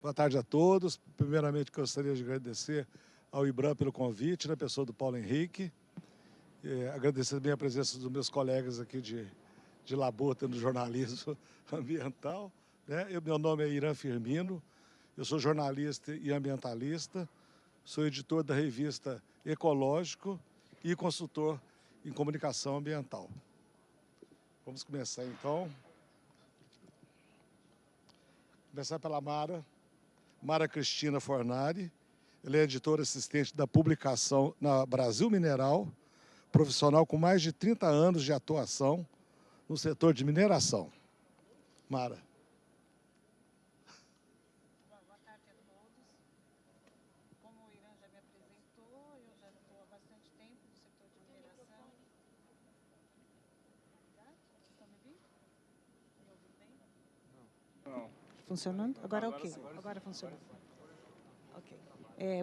Boa tarde a todos. Primeiramente, gostaria de agradecer ao IBRAM pelo convite, na pessoa do Paulo Henrique. Agradecer também a presença dos meus colegas aqui de labuta no jornalismo ambiental. Né? Meu nome é Irã Firmino, eu sou jornalista e ambientalista, sou editor da revista Ecológico e consultor em comunicação ambiental. Vamos começar então. Começar pela Mara Cristina Fornari. Ela é editora assistente da publicação na Brasil Mineral, profissional com mais de 30 anos de atuação no setor de mineração. Mara. Boa tarde a todos. Como o Irã já me apresentou, eu já estou há bastante tempo no setor de mineração. Vocês estão me ouvindo? Me ouvem bem? Não. Funcionando? Agora ok. Agora funcionou. Ok.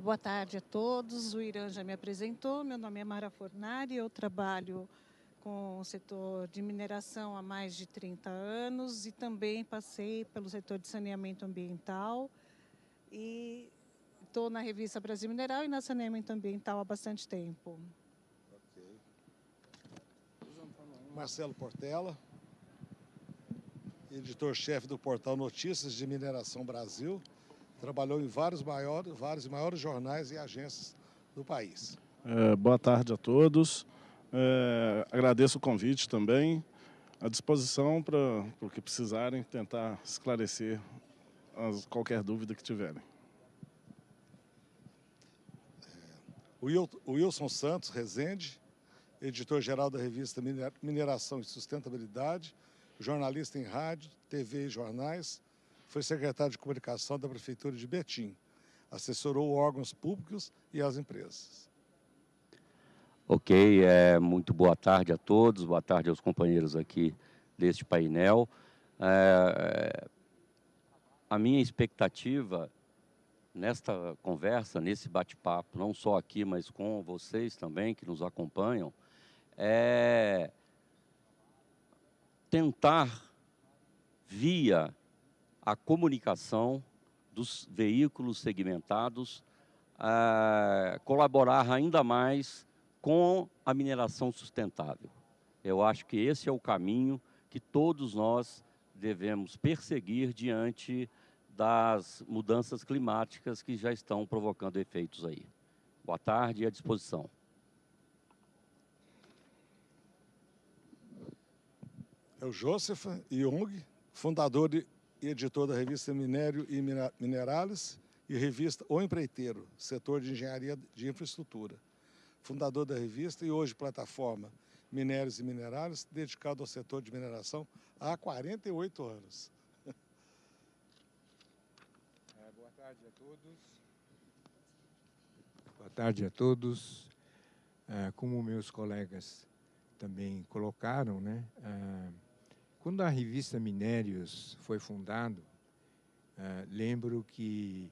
Boa tarde a todos. O Irã já me apresentou. Meu nome é Mara Fornari. Eu trabalho com o setor de mineração há mais de 30 anos e também passei pelo setor de saneamento ambiental e estou na revista Brasil Mineral e na saneamento ambiental há bastante tempo. Okay. Marcelo Portela, editor-chefe do portal Notícias de Mineração Brasil, trabalhou em vários e maiores jornais e agências do país. Boa tarde a todos. Agradeço o convite também, à disposição para o que precisarem, tentar esclarecer qualquer dúvida que tiverem. O Wilson Santos Rezende, editor-geral da revista Mineração e Sustentabilidade, jornalista em rádio, TV e jornais, foi secretário de comunicação da Prefeitura de Betim, assessorou órgãos públicos e as empresas. Ok, muito boa tarde a todos, boa tarde aos companheiros aqui deste painel. A minha expectativa nesta conversa, nesse bate-papo, não só aqui, mas com vocês também que nos acompanham, é tentar, via a comunicação dos veículos segmentados, colaborar ainda mais com a mineração sustentável. Eu acho que esse é o caminho que todos nós devemos perseguir diante das mudanças climáticas que já estão provocando efeitos aí. Boa tarde e à disposição. É o Joseph Jung, fundador e editor da revista Minério e Minerales e revista O Empreiteiro, setor de engenharia de infraestrutura. Fundador da revista e hoje plataforma Minérios e Minerales, dedicado ao setor de mineração há 48 anos. Boa tarde a todos. Boa tarde a todos. Como meus colegas também colocaram, né? Quando a revista Minérios foi fundada, lembro que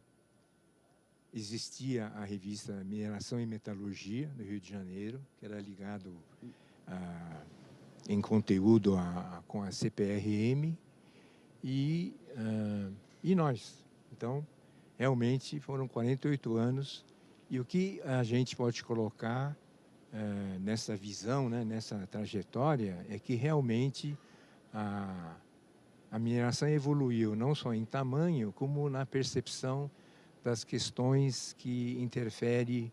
existia a revista Mineração e Metalurgia, no Rio de Janeiro, que era ligado em conteúdo com a CPRM e nós. Então, realmente foram 48 anos e o que a gente pode colocar nessa visão, né, nessa trajetória, é que realmente a mineração evoluiu não só em tamanho, como na percepção das questões que interferem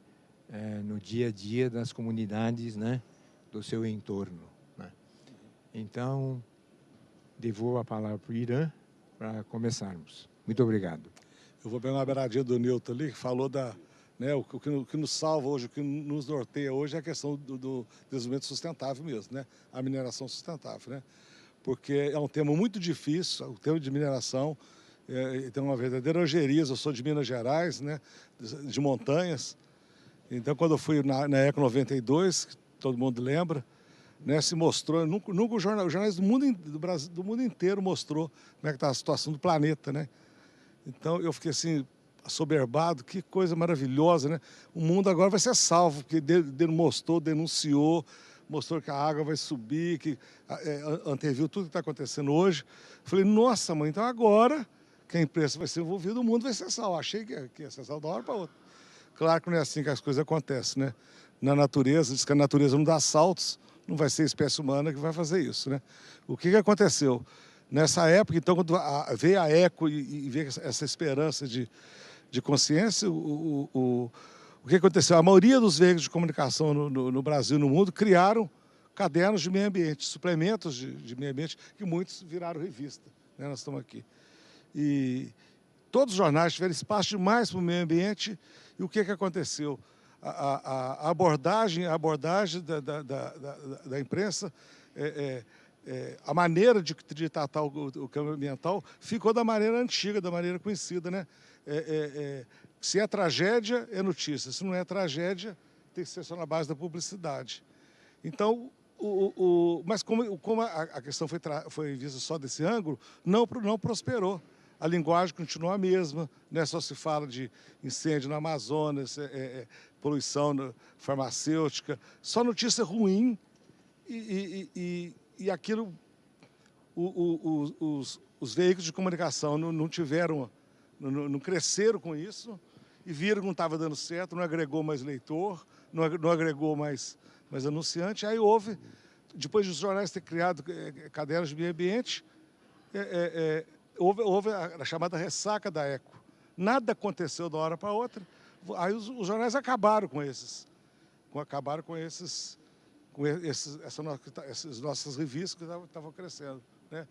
no dia a dia das comunidades, né, do seu entorno. Né? Então, devolvo a palavra para o Irã para começarmos. Muito obrigado. Eu vou pegar uma beiradinha do Newton ali, que falou né, o que nos salva hoje, o que nos norteia hoje é a questão do desenvolvimento sustentável mesmo, né? A mineração sustentável, né? Porque é um tema muito difícil, o tema de mineração, tem uma verdadeira ojeriza. Eu sou de Minas Gerais, né, de montanhas, então quando eu fui na Eco 92, que todo mundo lembra, né, se mostrou, nunca os jornais do mundo inteiro mostrou como é que está a situação do planeta, né? Então eu fiquei assim, assoberbado, que coisa maravilhosa, né? O mundo agora vai ser salvo, porque denunciou, mostrou que a água vai subir, que anteviu tudo que está acontecendo hoje. Falei, nossa, mãe, então agora que a imprensa vai ser envolvida, o mundo vai cessar. Eu achei que ia cessar de uma hora para outra. Claro que não é assim que as coisas acontecem, né? Na natureza, diz que a natureza não dá saltos, não vai ser a espécie humana que vai fazer isso, né? O que aconteceu? Nessa época, então, quando veio a ECO e veio essa esperança de consciência, o que aconteceu? A maioria dos veículos de comunicação no Brasil e no mundo criaram cadernos de meio ambiente, suplementos de meio ambiente, que muitos viraram revista, né? Nós estamos aqui. E todos os jornais tiveram espaço demais para o meio ambiente. E o que aconteceu? A abordagem da imprensa, a maneira de tratar o câmbio ambiental ficou da maneira antiga, da maneira conhecida, né? Se é tragédia, é notícia. Se não é tragédia, tem que ser só na base da publicidade. Então, mas como a questão foi vista só desse ângulo, não prosperou. A linguagem continua a mesma, né? Só se fala de incêndio na Amazonas, poluição farmacêutica, só notícia ruim e aquilo, os veículos de comunicação não cresceram com isso e viram que não estava dando certo, não agregou mais leitor, não agregou mais anunciante. Aí houve, depois dos jornais terem criado cadernos de meio ambiente, houve a chamada ressaca da ECO. Nada aconteceu de uma hora para outra. Aí os jornais acabaram com essas nossas revistas que estavam crescendo, né?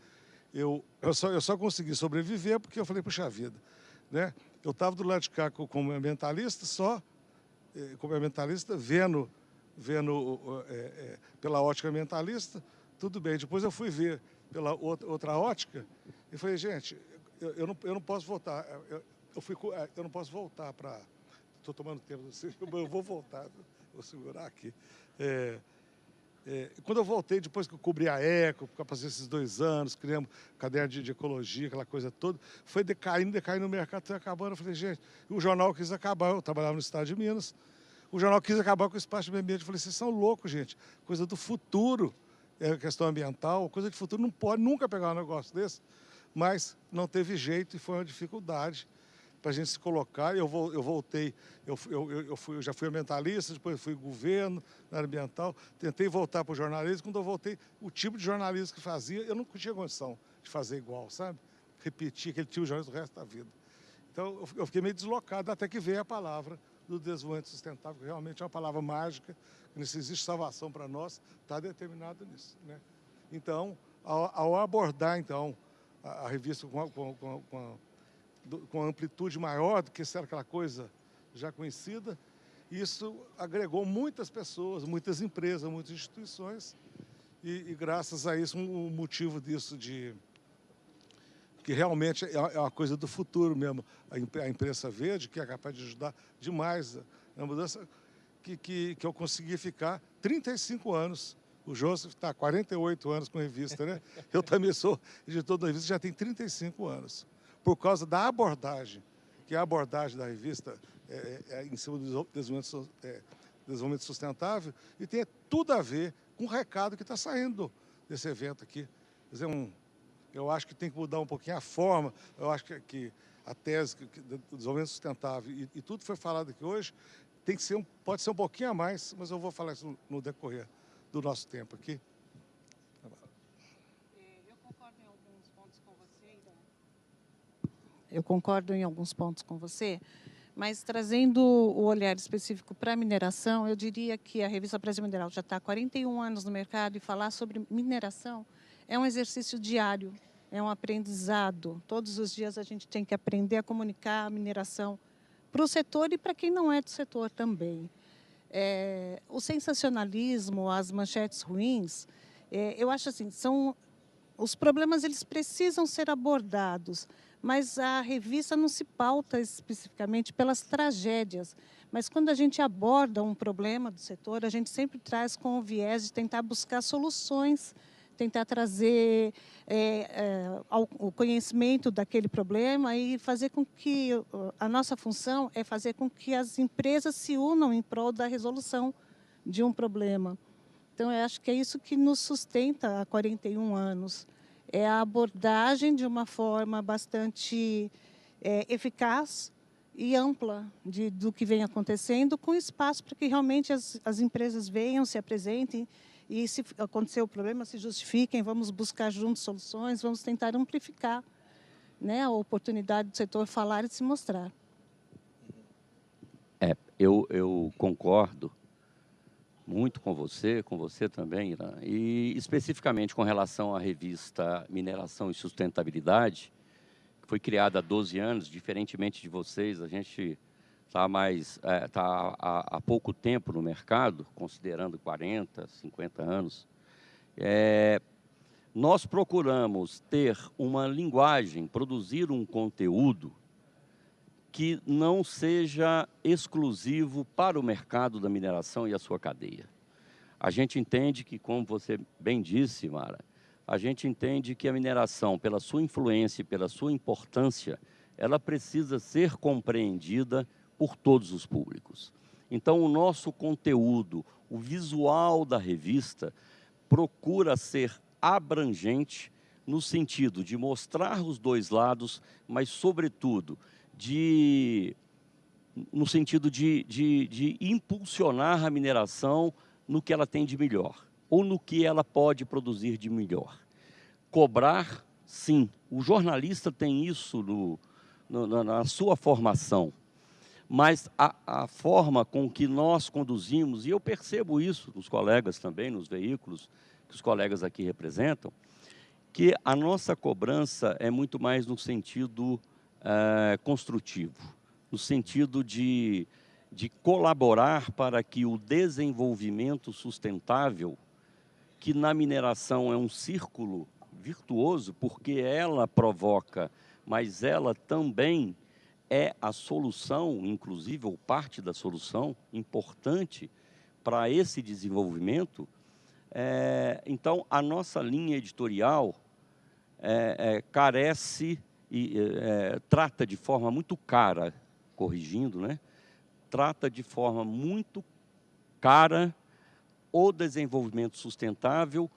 Eu só consegui sobreviver porque eu falei, puxa vida, né? Eu estava do lado de cá como ambientalista, vendo pela ótica ambientalista, tudo bem. Depois eu fui ver pela outra ótica e falei, gente, eu não posso voltar. Eu não posso voltar para... Estou tomando tempo, eu vou voltar, vou segurar aqui. Quando eu voltei, depois que eu cobri a ECO, porque eu passei esses 2 anos, criamos caderno de ecologia, aquela coisa toda, foi decaindo o mercado, foi acabando. Eu falei, gente, o jornal quis acabar, eu trabalhava no estado de Minas, o jornal quis acabar com o espaço de meio ambiente. Eu falei, vocês são loucos, gente, coisa do futuro, questão ambiental, coisa de futuro, não pode nunca pegar um negócio desse, mas não teve jeito e foi uma dificuldade para a gente se colocar. Eu voltei, eu já fui ambientalista, depois fui governo, na área ambiental, tentei voltar para o jornalismo. Quando eu voltei, o tipo de jornalismo que fazia, eu não tinha condição de fazer igual, sabe? Repetir aquele tipo de jornalismo o resto da vida. Então, eu fiquei meio deslocado, até que veio a palavra do desenvolvimento sustentável, que realmente é uma palavra mágica, que não existe salvação para nós, está determinado nisso, né? Então, ao abordar, então, a revista com amplitude maior do que era aquela coisa já conhecida, isso agregou muitas pessoas, muitas empresas, muitas instituições, e graças a isso, um motivo disso que realmente é uma coisa do futuro mesmo, a imprensa verde, que é capaz de ajudar demais na mudança, que eu consegui ficar 35 anos. O Joseph está há 48 anos com revista, né? Eu também sou editor da revista, já tem 35 anos. Por causa da abordagem, que é a abordagem da revista em cima do desenvolvimento sustentável, e tem tudo a ver com o recado que está saindo desse evento aqui. Quer dizer, eu acho que tem que mudar um pouquinho a forma, eu acho que a tese do desenvolvimento sustentável e tudo que foi falado aqui hoje tem que ser pode ser um pouquinho a mais, mas eu vou falar isso no decorrer do nosso tempo aqui. Eu concordo em alguns pontos com você, mas trazendo o olhar específico para a mineração, eu diria que a Revista Brasil Mineral já está há 41 anos no mercado e falar sobre mineração é um exercício diário, é um aprendizado. Todos os dias a gente tem que aprender a comunicar a mineração para o setor e para quem não é do setor também. O sensacionalismo, as manchetes ruins, eu acho assim, os problemas eles precisam ser abordados, mas a revista não se pauta especificamente pelas tragédias. Mas quando a gente aborda um problema do setor, a gente sempre traz com o viés de tentar buscar soluções, tentar trazer o conhecimento daquele problema e fazer com que a nossa função é fazer com que as empresas se unam em prol da resolução de um problema. Então, eu acho que é isso que nos sustenta há 41 anos. é a abordagem de uma forma bastante eficaz e ampla do que vem acontecendo, com espaço para que realmente as empresas venham, se apresentem e, se acontecer o problema, se justifiquem, vamos buscar juntos soluções, vamos tentar amplificar, né, a oportunidade do setor falar e se mostrar. Eu concordo muito com você também, Irã, e especificamente com relação à revista Mineração e Sustentabilidade, que foi criada há 12 anos, diferentemente de vocês, a gente está há pouco tempo no mercado, considerando 40, 50 anos. Nós procuramos ter uma linguagem, produzir um conteúdo que não seja exclusivo para o mercado da mineração e a sua cadeia. A gente entende que, como você bem disse, Mara, a gente entende que a mineração, pela sua influência e pela sua importância, ela precisa ser compreendida por todos os públicos. Então, o nosso conteúdo, o visual da revista, procura ser abrangente no sentido de mostrar os dois lados, mas, sobretudo, no sentido de impulsionar a mineração no que ela tem de melhor, ou no que ela pode produzir de melhor. Cobrar, sim, o jornalista tem isso na sua formação, mas a forma com que nós conduzimos, e eu percebo isso nos colegas também, nos veículos que os colegas aqui representam, que a nossa cobrança é muito mais no sentido construtivo, no sentido de colaborar para que o desenvolvimento sustentável, que na mineração é um círculo virtuoso, porque ela provoca, mas ela também é a solução, inclusive, ou parte da solução importante para esse desenvolvimento. Então, a nossa linha editorial carece e trata de forma muito cara, corrigindo, né? Trata de forma muito cara o desenvolvimento sustentável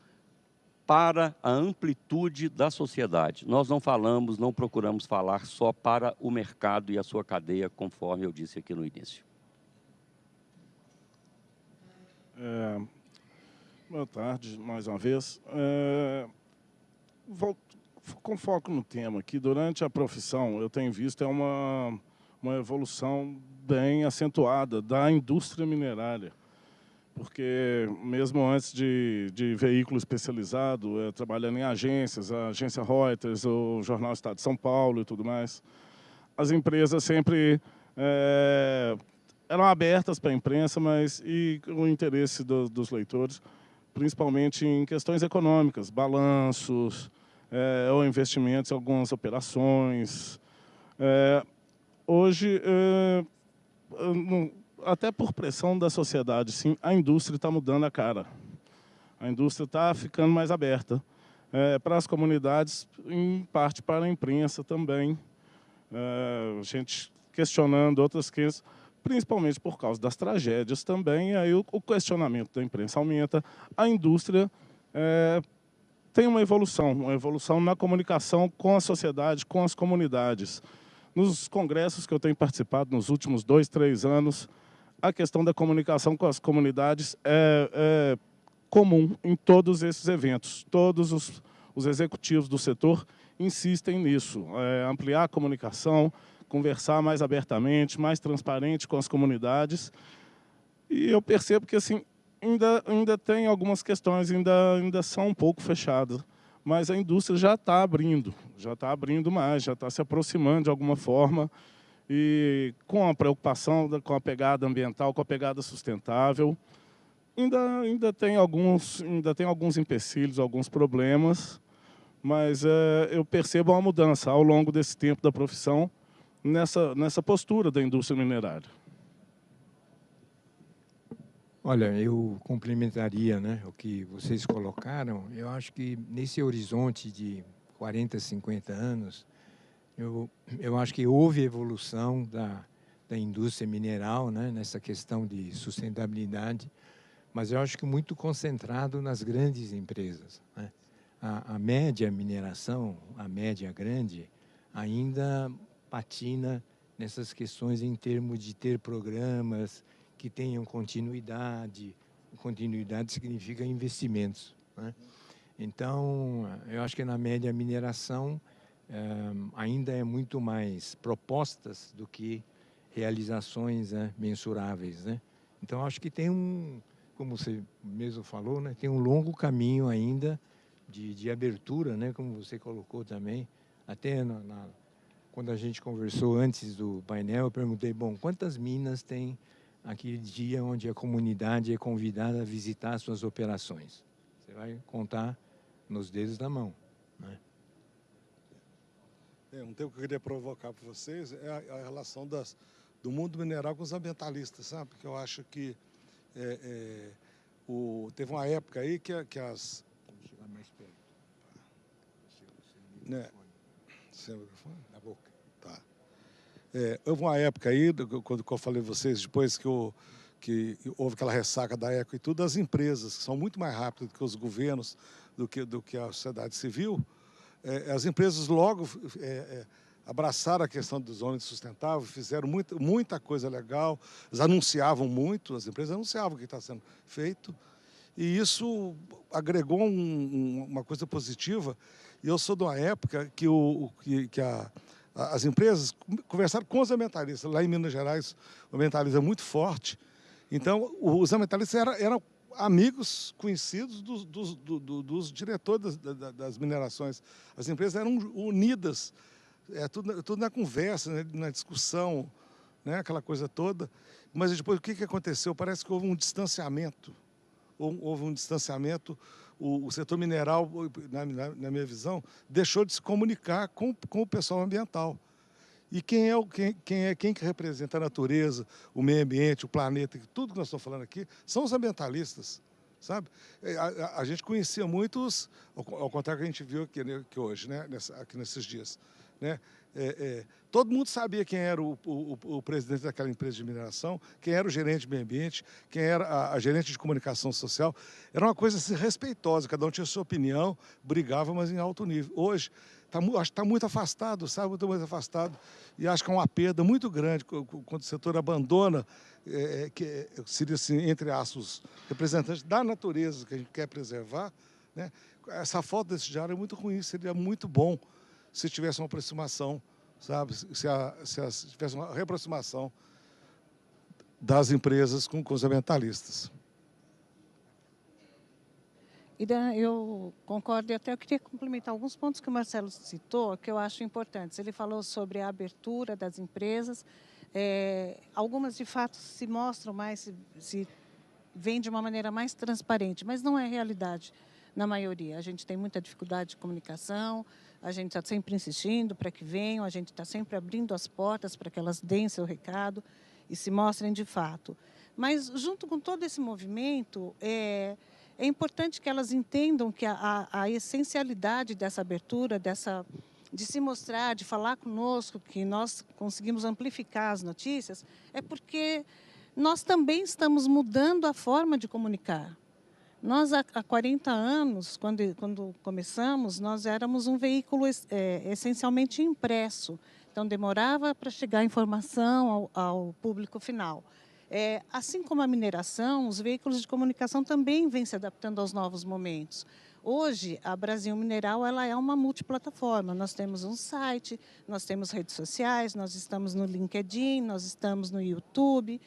para a amplitude da sociedade. Nós não procuramos falar só para o mercado e a sua cadeia, conforme eu disse aqui no início. Boa tarde, mais uma vez. Com foco no tema, que durante a profissão eu tenho visto uma evolução bem acentuada da indústria minerária, porque mesmo antes de veículo especializado, trabalhando em agências, a agência Reuters, o Jornal Estado de São Paulo e tudo mais, as empresas sempre eram abertas para a imprensa, mas e o interesse dos leitores, principalmente em questões econômicas, balanços, ou investimentos em algumas operações. Hoje, até por pressão da sociedade, sim, a indústria está mudando a cara. A indústria está ficando mais aberta para as comunidades, em parte para a imprensa também. A gente questionando outras questões, principalmente por causa das tragédias também, e aí o questionamento da imprensa aumenta. A indústria tem uma evolução na comunicação com a sociedade, com as comunidades. Nos congressos que eu tenho participado nos últimos 2, 3 anos, a questão da comunicação com as comunidades é comum em todos esses eventos. Todos os executivos do setor insistem nisso, ampliar a comunicação, conversar mais abertamente, mais transparente com as comunidades. E eu percebo que assim, ainda tem algumas questões, ainda são um pouco fechadas, mas a indústria já está abrindo mais, já está se aproximando de alguma forma, e com a preocupação com a pegada ambiental, com a pegada sustentável. Ainda tem alguns empecilhos, alguns problemas, mas eu percebo uma mudança ao longo desse tempo da profissão nessa postura da indústria minerária. Olha, eu complementaria, né, o que vocês colocaram. Eu acho que nesse horizonte de 40, 50 anos, eu acho que houve evolução da indústria mineral, né, nessa questão de sustentabilidade, mas eu acho que muito concentrado nas grandes empresas, né? a média mineração, a média grande, ainda patina nessas questões em termos de ter programas que tenham continuidade. Continuidade significa investimentos, né? Então, eu acho que na média mineração ainda é muito mais propostas do que realizações, né, mensuráveis, né? Então, acho que tem como você mesmo falou, né, tem um longo caminho ainda de abertura, né, como você colocou também. Até quando a gente conversou antes do painel, eu perguntei, bom, quantas minas tem aquele dia onde a comunidade é convidada a visitar suas operações? Você vai contar nos dedos da mão, né? Um tema que eu queria provocar para vocês é a relação do mundo mineral com os ambientalistas, sabe? Porque eu acho que teve uma época aí que as... Vamos chegar mais perto. Né? Seu microfone? Na boca. Tá. Houve uma época aí, quando eu falei para vocês, depois que houve aquela ressaca da Eco e tudo, as empresas, que são muito mais rápidas do que os governos, do que a sociedade civil, as empresas logo abraçaram a questão do desenvolvimento sustentável, fizeram muita coisa legal, eles anunciavam muito, as empresas anunciavam o que está sendo feito, e isso agregou uma coisa positiva. E eu sou de uma época que as empresas conversaram com os ambientalistas. Lá em Minas Gerais, o ambientalismo é muito forte. Então, os ambientalistas eram amigos, conhecidos dos diretores das minerações. As empresas eram unidas, tudo na conversa, né, na discussão, né, aquela coisa toda. Mas depois, o que aconteceu? Parece que houve um distanciamento. O setor mineral, na minha visão, deixou de se comunicar com o pessoal ambiental. E quem que representa a natureza, o meio ambiente, o planeta, tudo que nós estamos falando aqui, são os ambientalistas, sabe? A gente conhecia muitos, ao contrário que a gente viu aqui hoje, né? Aqui nesses dias, né? Todo mundo sabia quem era o presidente daquela empresa de mineração, quem era o gerente de meio ambiente, quem era a gerente de comunicação social. Era uma coisa assim, respeitosa, cada um tinha sua opinião, brigava, mas em alto nível. Hoje, acho que está muito afastado, sabe? Muito afastado. E acho que é uma perda muito grande quando o setor abandona, que seria, assim, entre aspas, representantes da natureza que a gente quer preservar, né? Essa falta desse diário é muito ruim, seria muito bom se tivesse uma aproximação, sabe? Se tivesse uma reaproximação das empresas com os ambientalistas. Ida, eu concordo e até eu queria complementar alguns pontos que o Marcelo citou, que eu acho importantes. Ele falou sobre a abertura das empresas. Algumas, de fato, se mostram mais, se vêm de uma maneira mais transparente, mas não é realidade na maioria. A gente tem muita dificuldade de comunicação, a gente está sempre insistindo para que venham, a gente está sempre abrindo as portas para que elas deem seu recado e se mostrem de fato. Mas, junto com todo esse movimento, é importante que elas entendam que a essencialidade dessa abertura, de se mostrar, de falar conosco, que nós conseguimos amplificar as notícias, é porque nós também estamos mudando a forma de comunicar. Nós, há 40 anos, quando começamos, nós éramos um veículo essencialmente impresso. Então, demorava para chegar a informação ao público final. Assim como a mineração, os veículos de comunicação também vêm se adaptando aos novos momentos. Hoje, a Brasil Mineral ela é uma multiplataforma. Nós temos um site, nós temos redes sociais, nós estamos no LinkedIn, nós estamos no YouTube,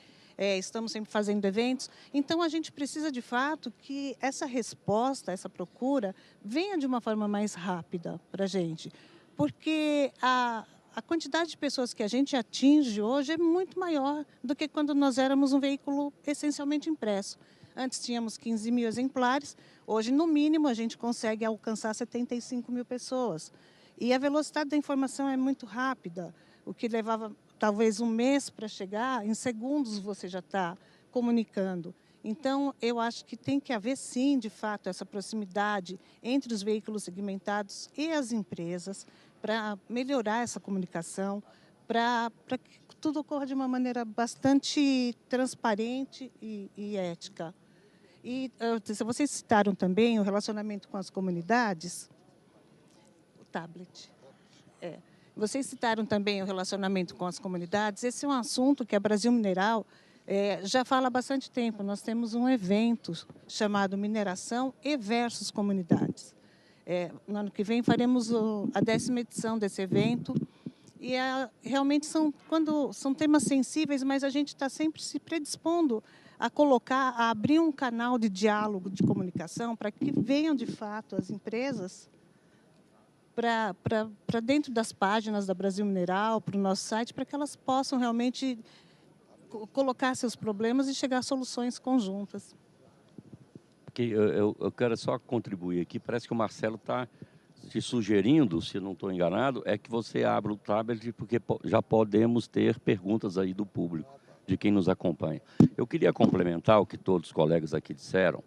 estamos sempre fazendo eventos. Então, a gente precisa, de fato, que essa resposta, essa procura, venha de uma forma mais rápida para a gente. Porque a quantidade de pessoas que a gente atinge hoje é muito maior do que quando nós éramos um veículo essencialmente impresso. Antes tínhamos 15 mil exemplares, hoje, no mínimo, a gente consegue alcançar 75 mil pessoas. E a velocidade da informação é muito rápida. O que levava talvez um mês para chegar, em segundos você já está comunicando. Então, eu acho que tem que haver, sim, de fato, essa proximidade entre os veículos segmentados e as empresas, para melhorar essa comunicação, para que tudo ocorra de uma maneira bastante transparente e ética. E se vocês citaram também o relacionamento com as comunidades, o tablet. Vocês citaram também o relacionamento com as comunidades. Esse é um assunto que a Brasil Mineral já fala há bastante tempo. Nós temos um evento chamado Mineração e versus Comunidades. No ano que vem faremos a 10ª edição desse evento. E realmente são temas sensíveis, mas a gente está sempre se predispondo a abrir um canal de diálogo, de comunicação, para que venham, de fato, as empresas para dentro das páginas da Brasil Mineral, para o nosso site, para que elas possam realmente colocar seus problemas e chegar a soluções conjuntas. Eu quero só contribuir aqui. Parece que o Marcelo está te sugerindo, se não estou enganado, é que você abra o tablet, porque já podemos ter perguntas aí do público, de quem nos acompanha. Eu queria complementar o que todos os colegas aqui disseram.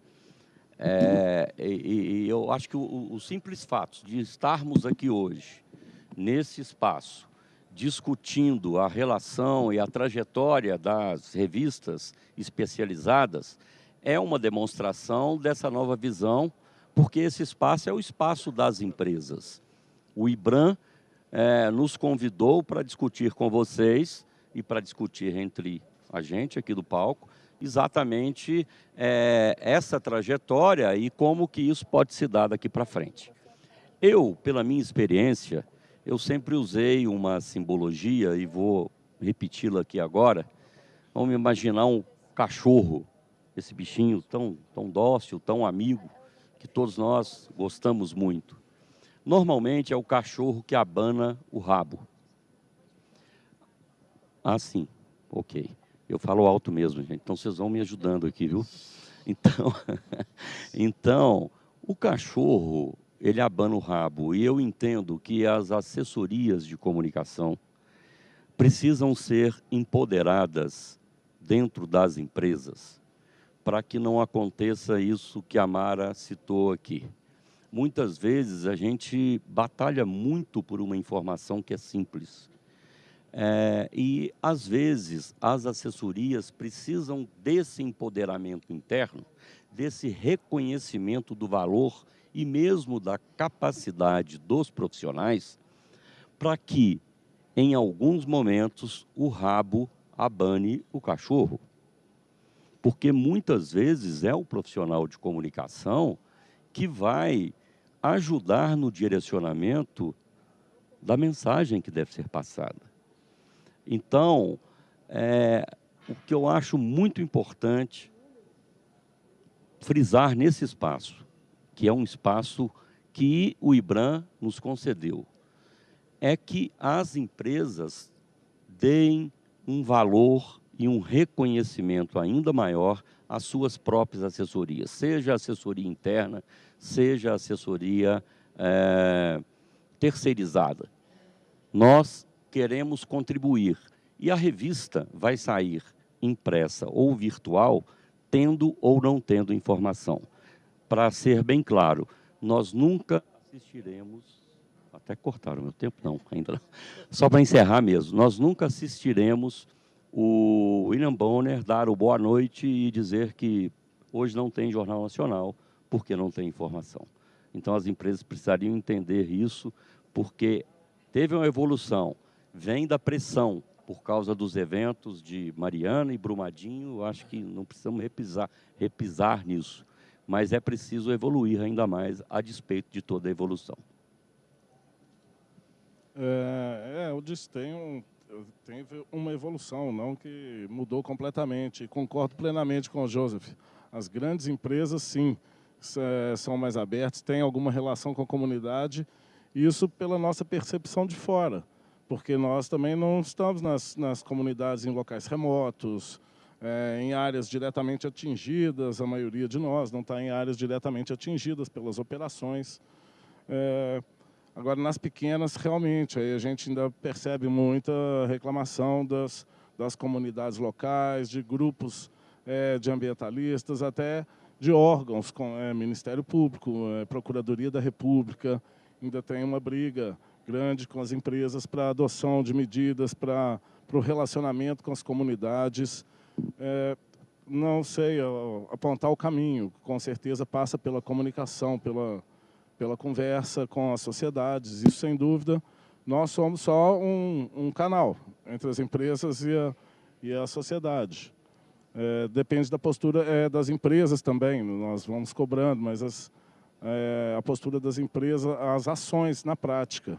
E eu acho que o simples fato de estarmos aqui hoje, nesse espaço, discutindo a relação e a trajetória das revistas especializadas, é uma demonstração dessa nova visão, porque esse espaço é o espaço das empresas. O IBRAM nos convidou para discutir com vocês e para discutir entre a gente aqui do palco, exatamente essa trajetória e como que isso pode se dar daqui para frente. Eu, pela minha experiência, eu sempre usei uma simbologia e vou repeti-la aqui agora. Vamos imaginar um cachorro, esse bichinho tão dócil, tão amigo, que todos nós gostamos muito. Normalmente é o cachorro que abana o rabo. Ah, sim, ok. Eu falo alto mesmo, gente, então vocês vão me ajudando aqui, viu? Então, o cachorro, ele abana o rabo, e eu entendo que as assessorias de comunicação precisam ser empoderadas dentro das empresas, para que não aconteça isso que a Mara citou aqui. Muitas vezes a gente batalha muito por uma informação que é simples. E, às vezes, as assessorias precisam desse empoderamento interno, desse reconhecimento do valor e mesmo da capacidade dos profissionais, para que, em alguns momentos, o rabo abane o cachorro. Porque muitas vezes é o profissional de comunicação que vai ajudar no direcionamento da mensagem que deve ser passada. Então, o que eu acho muito importante frisar nesse espaço, que é um espaço que o IBRAM nos concedeu, é que as empresas deem um valor e um reconhecimento ainda maior às suas próprias assessorias, seja a assessoria interna, seja a assessoria terceirizada. Nós queremos contribuir, e a revista vai sair impressa ou virtual, tendo ou não tendo informação. Para ser bem claro, nós nunca assistiremos, até cortaram o meu tempo, não, ainda não. Só para encerrar mesmo, nós nunca assistiremos o William Bonner dar o boa noite e dizer que hoje não tem Jornal Nacional, porque não tem informação. Então, as empresas precisariam entender isso, porque teve uma evolução, vem da pressão, por causa dos eventos de Mariana e Brumadinho. Eu acho que não precisamos repisar nisso, mas é preciso evoluir ainda mais a despeito de toda a evolução. Eu disse, teve uma evolução, não que mudou completamente. Concordo plenamente com o Joseph. As grandes empresas, sim, são mais abertas, têm alguma relação com a comunidade, isso pela nossa percepção de fora, porque nós também não estamos nas comunidades em locais remotos, em áreas diretamente atingidas, a maioria de nós não está em áreas diretamente atingidas pelas operações. Agora, nas pequenas, realmente, aí a gente ainda percebe muita reclamação das comunidades locais, de grupos de ambientalistas, até de órgãos, como Ministério Público, Procuradoria da República. Ainda tem uma briga grande com as empresas para a adoção de medidas para o relacionamento com as comunidades. não sei apontar o caminho. Com certeza passa pela comunicação, pela conversa com as sociedades. Isso, sem dúvida, nós somos só um canal entre as empresas e a sociedade. Depende da postura das empresas também, nós vamos cobrando, mas a postura das empresas, as ações na prática.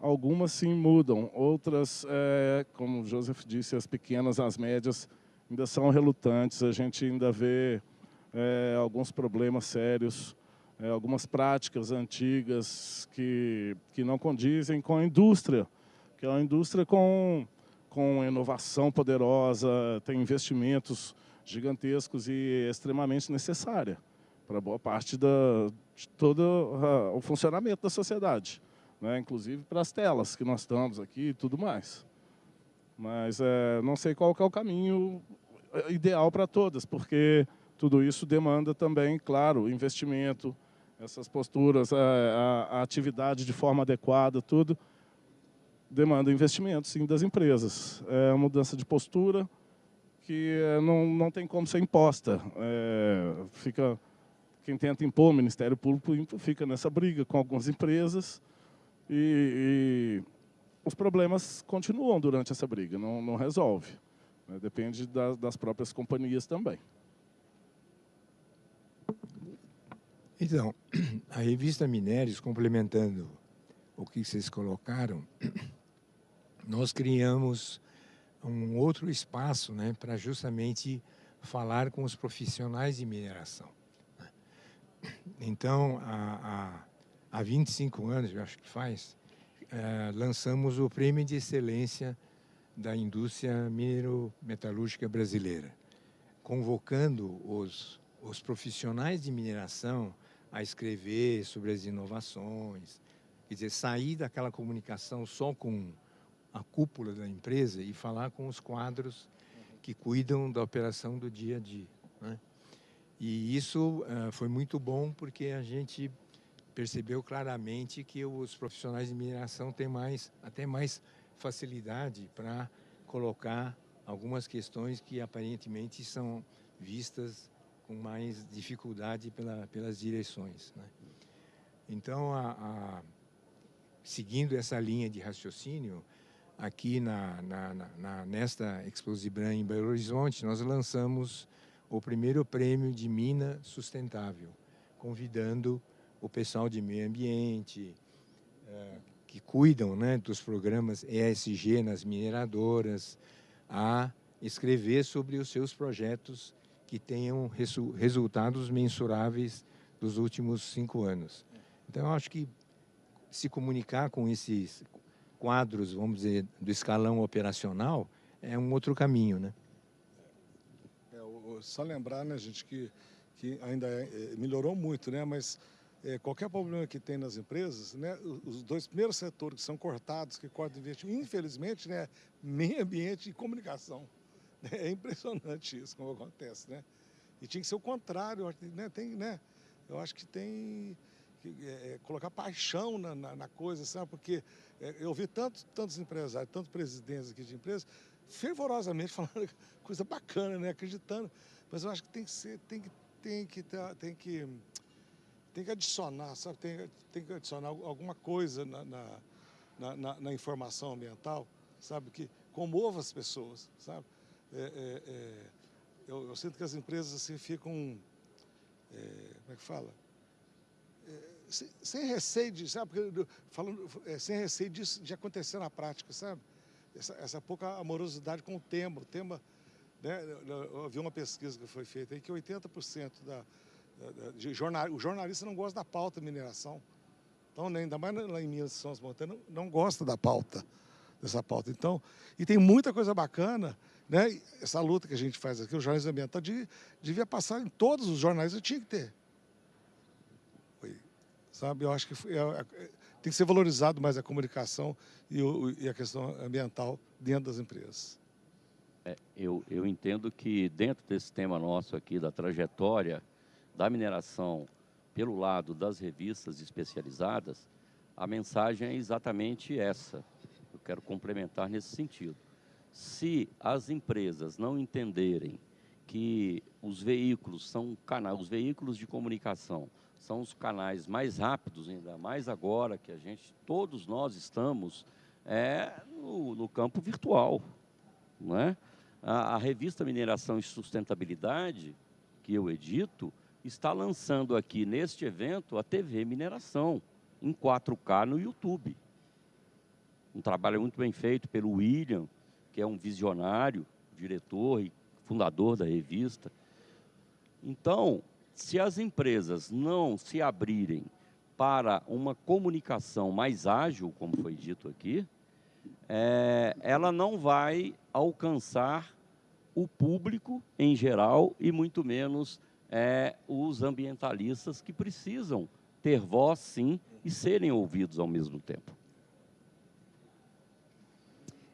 Algumas sim mudam, outras, como o Joseph disse, as pequenas, as médias, ainda são relutantes. A gente ainda vê alguns problemas sérios, algumas práticas antigas que não condizem com a indústria, que é uma indústria com inovação poderosa, tem investimentos gigantescos e extremamente necessária para boa parte de todo o funcionamento da sociedade, né? Inclusive para as telas que nós estamos aqui e tudo mais. Mas não sei qual que é o caminho ideal para todas, porque tudo isso demanda também, claro, investimento, essas posturas, a atividade de forma adequada, tudo demanda investimento, sim, das empresas. É uma mudança de postura que não tem como ser imposta. Quem tenta impor, o Ministério Público fica nessa briga com algumas empresas e os problemas continuam durante essa briga, não resolve. Depende das próprias companhias também. Então, a revista Minérios, complementando o que vocês colocaram, nós criamos um outro espaço, né, para justamente falar com os profissionais de mineração. Então, há 25 anos, eu acho que faz, lançamos o Prêmio de Excelência da Indústria Minero-Metalúrgica Brasileira, convocando os profissionais de mineração a escrever sobre as inovações, quer dizer, sair daquela comunicação só com a cúpula da empresa e falar com os quadros que cuidam da operação do dia a dia, né? E isso foi muito bom porque a gente percebeu claramente que os profissionais de mineração têm até mais facilidade para colocar algumas questões que aparentemente são vistas com mais dificuldade pelas direções, né? Então, seguindo essa linha de raciocínio, aqui nesta Exposibran em Belo Horizonte, nós lançamos o primeiro prêmio de mina sustentável, convidando o pessoal de meio ambiente, que cuidam, né, dos programas ESG nas mineradoras, a escrever sobre os seus projetos que tenham resultados mensuráveis dos últimos 5 anos. Então, eu acho que se comunicar com esses quadros, vamos dizer, do escalão operacional, é um outro caminho, né? Só lembrar, né, gente, que ainda melhorou muito, né? Mas qualquer problema que tem nas empresas, né, os dois primeiros setores que são cortados, que cortam investimento, infelizmente, né, meio ambiente e comunicação. É impressionante isso, como acontece, né? E tinha que ser o contrário, né? Eu acho que tem que colocar paixão na coisa, sabe? Porque eu vi tantos empresários, tantos presidentes aqui de empresas, fervorosamente falando coisa bacana, né? Acreditando. Mas eu acho que tem que adicionar, sabe? Tem que adicionar alguma coisa na informação ambiental, sabe? Que comova as pessoas, sabe? Eu sinto que as empresas assim ficam, como é que fala? Sem receio de, sabe? Sem receio de acontecer na prática, sabe? Essa pouca amorosidade com o tema. O tema, né? Eu vi uma pesquisa que foi feita aí que 80% o jornalista não gosta da pauta mineração. Então, ainda mais lá em Minas, São Montanhas, não gosta da pauta, dessa pauta. Então, e tem muita coisa bacana, né? Essa luta que a gente faz aqui, o jornalismo ambiental, devia passar em todos os jornais, eu tinha que ter. Sabe, eu acho que tem que ser valorizado mais a comunicação e a questão ambiental dentro das empresas. Eu entendo que dentro desse tema nosso aqui, da trajetória da mineração pelo lado das revistas especializadas, a mensagem é exatamente essa. Eu quero complementar nesse sentido. Se as empresas não entenderem que os veículos são canais, os veículos de comunicação são os canais mais rápidos, ainda mais agora que todos nós estamos no campo virtual, não é? A revista Mineração e Sustentabilidade, que eu edito, está lançando aqui neste evento a TV Mineração, em 4K no YouTube. Um trabalho muito bem feito pelo William, que é um visionário, diretor e fundador da revista. Então, se as empresas não se abrirem para uma comunicação mais ágil, como foi dito aqui, ela não vai alcançar o público em geral e muito menos os ambientalistas que precisam ter voz, sim, e serem ouvidos ao mesmo tempo.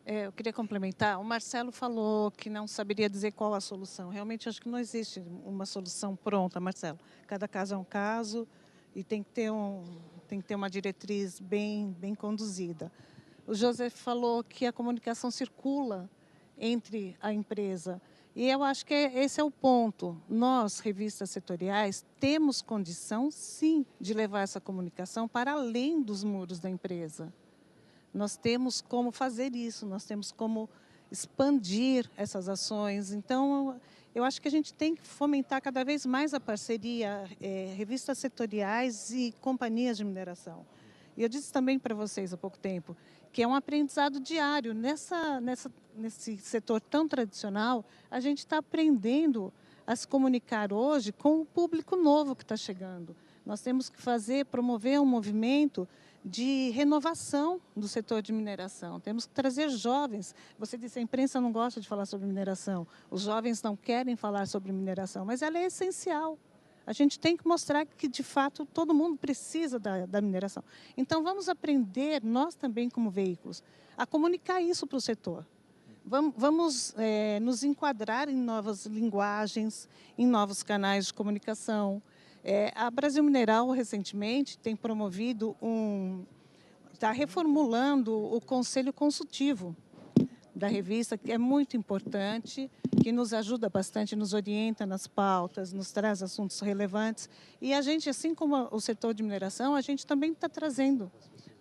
Eu queria complementar. O Marcelo falou que não saberia dizer qual a solução. Realmente, acho que não existe uma solução pronta, Marcelo. Cada caso é um caso e tem que ter uma diretriz bem conduzida. O José falou que a comunicação circula entre a empresa. E eu acho que esse é o ponto. Nós, revistas setoriais, temos condição, sim, de levar essa comunicação para além dos muros da empresa. Nós temos como fazer isso, nós temos como expandir essas ações. Então, eu acho que a gente tem que fomentar cada vez mais a parceria, revistas setoriais e companhias de mineração. E eu disse também para vocês há pouco tempo que é um aprendizado diário. Nesse setor tão tradicional, a gente está aprendendo a se comunicar hoje com o público novo que está chegando. Nós temos que promover um movimento de renovação do setor de mineração. Temos que trazer jovens. Você disse, a imprensa não gosta de falar sobre mineração. Os jovens não querem falar sobre mineração, mas ela é essencial. A gente tem que mostrar que, de fato, todo mundo precisa da mineração. Então, vamos aprender, nós também como veículos, a comunicar isso para o setor. Vamos nos enquadrar em novas linguagens, em novos canais de comunicação. A Brasil Mineral, recentemente, tem promovido está reformulando o Conselho Consultivo da revista, que é muito importante, que nos ajuda bastante, nos orienta nas pautas, nos traz assuntos relevantes. E a gente, assim como o setor de mineração, a gente também está trazendo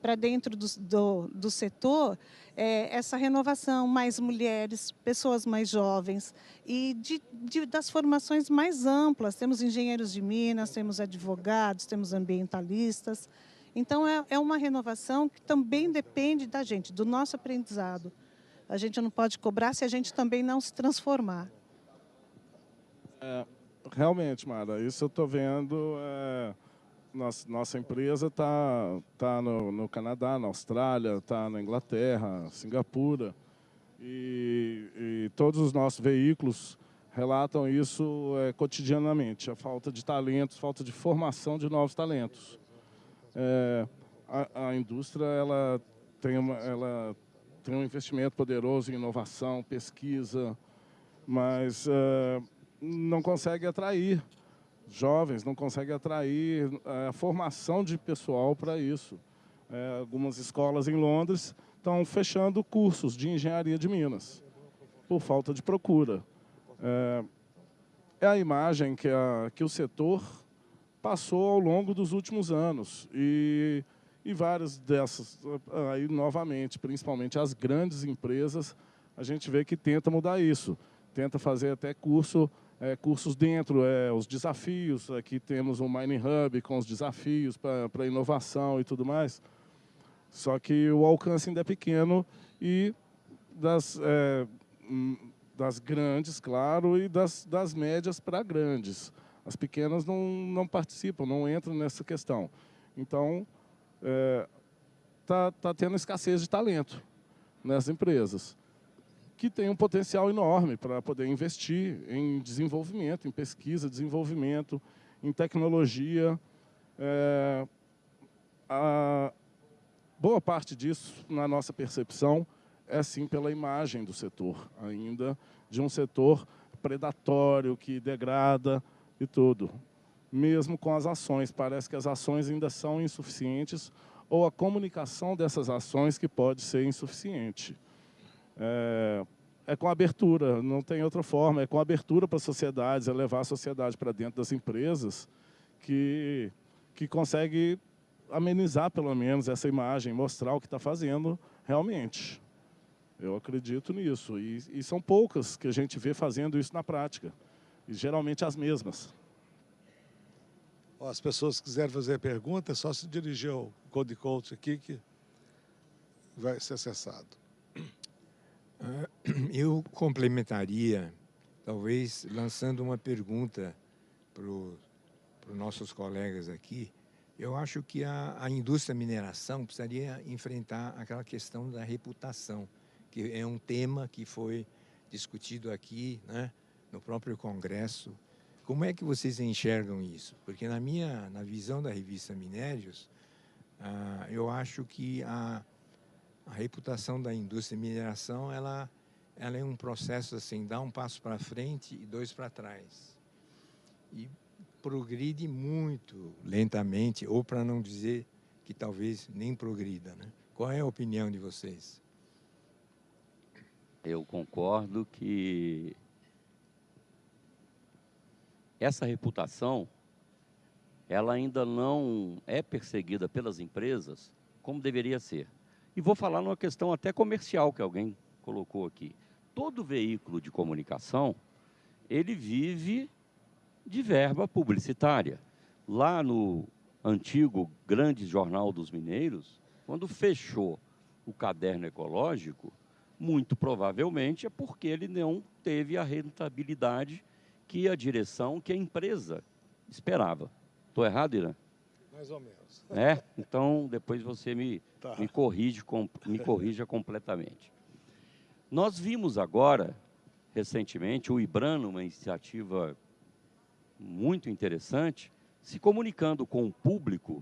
para dentro do setor essa renovação, mais mulheres, pessoas mais jovens e das formações mais amplas. Temos engenheiros de minas, temos advogados, temos ambientalistas. Então, é uma renovação que também depende da gente, do nosso aprendizado. A gente não pode cobrar se a gente também não se transformar. Realmente, Mara, isso eu estou vendo. Nossa empresa está no Canadá, na Austrália, está na Inglaterra, Singapura. E todos os nossos veículos relatam isso cotidianamente, a falta de talentos, falta de formação de novos talentos. A indústria ela tem um investimento poderoso em inovação, pesquisa, mas não consegue atrair jovens, não consegue atrair a formação de pessoal para isso. Algumas escolas em Londres estão fechando cursos de engenharia de minas, por falta de procura. É a imagem que o setor passou ao longo dos últimos anos. E várias dessas, aí novamente, principalmente as grandes empresas, a gente vê que tenta mudar isso. Tenta fazer até cursos dentro, os desafios. Aqui temos um Mining Hub com os desafios para inovação e tudo mais. Só que o alcance ainda é pequeno e das grandes, claro, e das médias para grandes. As pequenas não participam, não entram nessa questão. Então, tá tendo escassez de talento nas empresas, que tem um potencial enorme para poder investir em desenvolvimento, em pesquisa, desenvolvimento, em tecnologia. A boa parte disso, na nossa percepção, é sim pela imagem do setor, ainda de um setor predatório, que degrada e tudo. Mesmo com as ações, parece que as ações ainda são insuficientes, ou a comunicação dessas ações que pode ser insuficiente. é com abertura, não tem outra forma, é com abertura para as sociedades, é levar a sociedade para dentro das empresas que consegue amenizar, pelo menos, essa imagem, mostrar o que está fazendo realmente. Eu acredito nisso. E são poucas que a gente vê fazendo isso na prática. E geralmente as mesmas. As pessoas que quiserem fazer pergunta, é só se dirigir ao Code Coach aqui que vai ser acessado. Eu complementaria, talvez, lançando uma pergunta para os nossos colegas aqui. Eu acho que a indústria da mineração precisaria enfrentar aquela questão da reputação, que é um tema que foi discutido aqui, né, no próprio Congresso. Como é que vocês enxergam isso? Porque na visão da revista Minérios, eu acho que a reputação da indústria de mineração, ela é um processo assim, dá um passo para frente e dois para trás. E progride muito lentamente, ou para não dizer que talvez nem progrida, né? Qual é a opinião de vocês? Eu concordo que essa reputação, ela ainda não é perseguida pelas empresas como deveria ser. E vou falar numa questão até comercial que alguém colocou aqui. Todo veículo de comunicação, ele vive de verba publicitária. Lá no antigo Grande Jornal dos Mineiros, quando fechou o caderno ecológico, muito provavelmente é porque ele não teve a rentabilidade que a direção, que a empresa esperava. Estou errado, Irã? Mais ou menos. Então, depois você me corrija completamente. Nós vimos agora, recentemente, o IBRAM, uma iniciativa muito interessante, se comunicando com o público